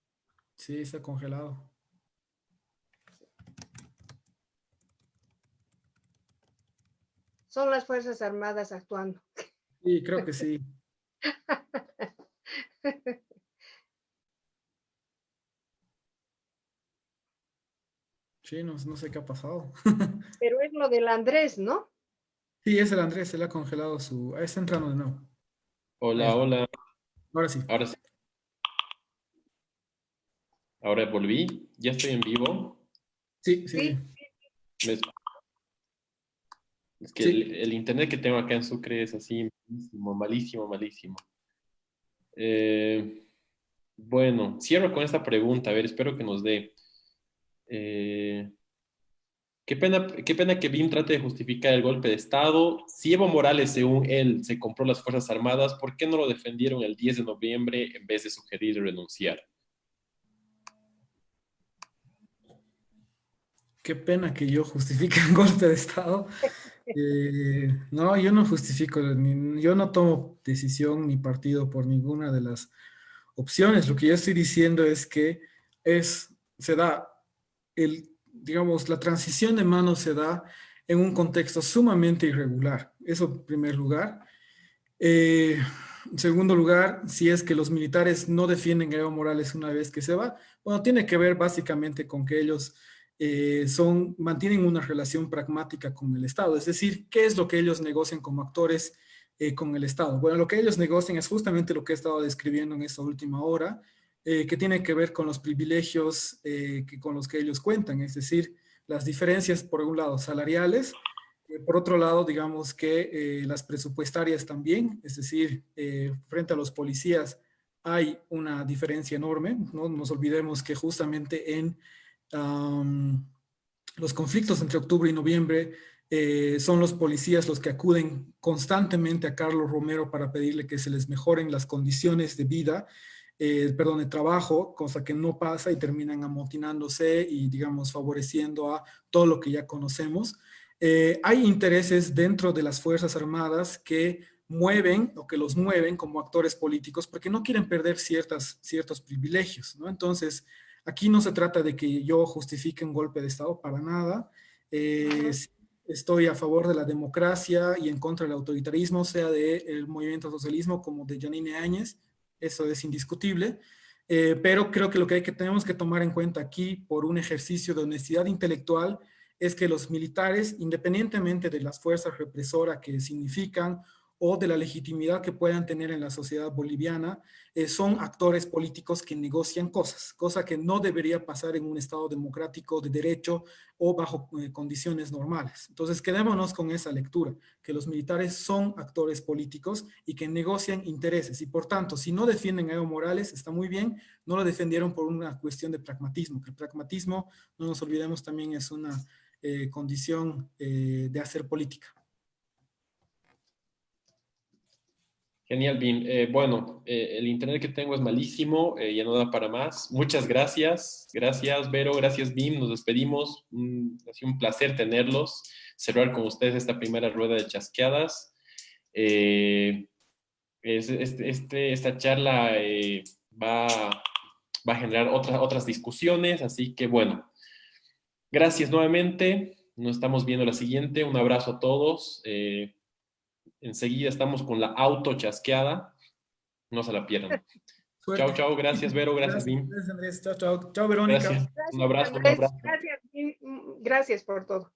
sí, está congelado. Son las Fuerzas Armadas actuando. Sí, creo que sí. Sí, no sé qué ha pasado. Pero es lo del Andrés, ¿no? Sí, es el Andrés, se le ha congelado su... Ahí está entrando de nuevo. Ahí Hola, está. hola. Ahora sí. Ahora sí. Ahora volví. Ya estoy en vivo. Sí, sí, Sí. sí. Me- Es que Sí. el internet que tengo acá en Sucre es así, malísimo, malísimo, malísimo. Eh, bueno, cierro con esta pregunta. A ver, espero que nos dé. Eh, qué pena que BIM trate de justificar el golpe de Estado. Si Evo Morales, según él, se compró las Fuerzas Armadas, ¿por qué no lo defendieron el 10 de noviembre en vez de sugerir renunciar? Qué pena que yo justifique un golpe de Estado. No, yo no justifico, yo no tomo decisión ni partido por ninguna de las opciones. Lo que yo estoy diciendo es que se da digamos, la transición de manos se da en un contexto sumamente irregular. Eso en primer lugar. En segundo lugar, si es que los militares no defienden a Evo Morales una vez que se va, bueno, tiene que ver básicamente con que ellos mantienen una relación pragmática con el Estado, es decir, ¿qué es lo que ellos negocian como actores con el Estado? Bueno, lo que ellos negocian es justamente lo que he estado describiendo en esta última hora, que tiene que ver con los privilegios con los que ellos cuentan, es decir, las diferencias, por un lado, salariales, por otro lado, digamos que las presupuestarias también, es decir, frente a los policías hay una diferencia enorme. No nos olvidemos que justamente en los conflictos entre octubre y noviembre son los policías los que acuden constantemente a Carlos Romero para pedirle que se les mejoren las condiciones de vida, de trabajo, cosa que no pasa y terminan amotinándose y, digamos, favoreciendo a todo lo que ya conocemos. Hay intereses dentro de las Fuerzas Armadas que mueven o que los mueven como actores políticos porque no quieren perder ciertos privilegios, ¿no? Entonces, aquí no se trata de que yo justifique un golpe de Estado para nada. Sí, estoy a favor de la democracia y en contra del autoritarismo, sea del movimiento socialismo como de Yanine Áñez. Eso es indiscutible. Pero creo que lo que tenemos que tomar en cuenta aquí por un ejercicio de honestidad intelectual es que los militares, independientemente de las fuerzas represoras que significan o de la legitimidad que puedan tener en la sociedad boliviana, son actores políticos que negocian cosas, cosa que no debería pasar en un Estado democrático de derecho o bajo condiciones normales. Entonces, quedémonos con esa lectura, que los militares son actores políticos y que negocian intereses. Y por tanto, si no defienden a Evo Morales, está muy bien, no lo defendieron por una cuestión de pragmatismo, que el pragmatismo, no nos olvidemos, también es una condición de hacer política. Genial, Bim. Bueno, el internet que tengo es malísimo, ya no da para más. Muchas gracias. Gracias, Vero. Gracias, Bim. Nos despedimos. Ha sido un placer tenerlos, cerrar con ustedes esta primera rueda de chasqueadas. Esta charla va a generar otras discusiones, así que bueno, gracias nuevamente. Nos estamos viendo la siguiente. Un abrazo a todos. Enseguida estamos con la auto chasqueada. No se la pierdan. Suerte. Chao, chao. Gracias, Vero. Gracias, Bim. Gracias, Andrés. Chao, chao. Chao, Verónica. Gracias. Un abrazo, un Andrés. abrazo. Gracias, gracias por todo.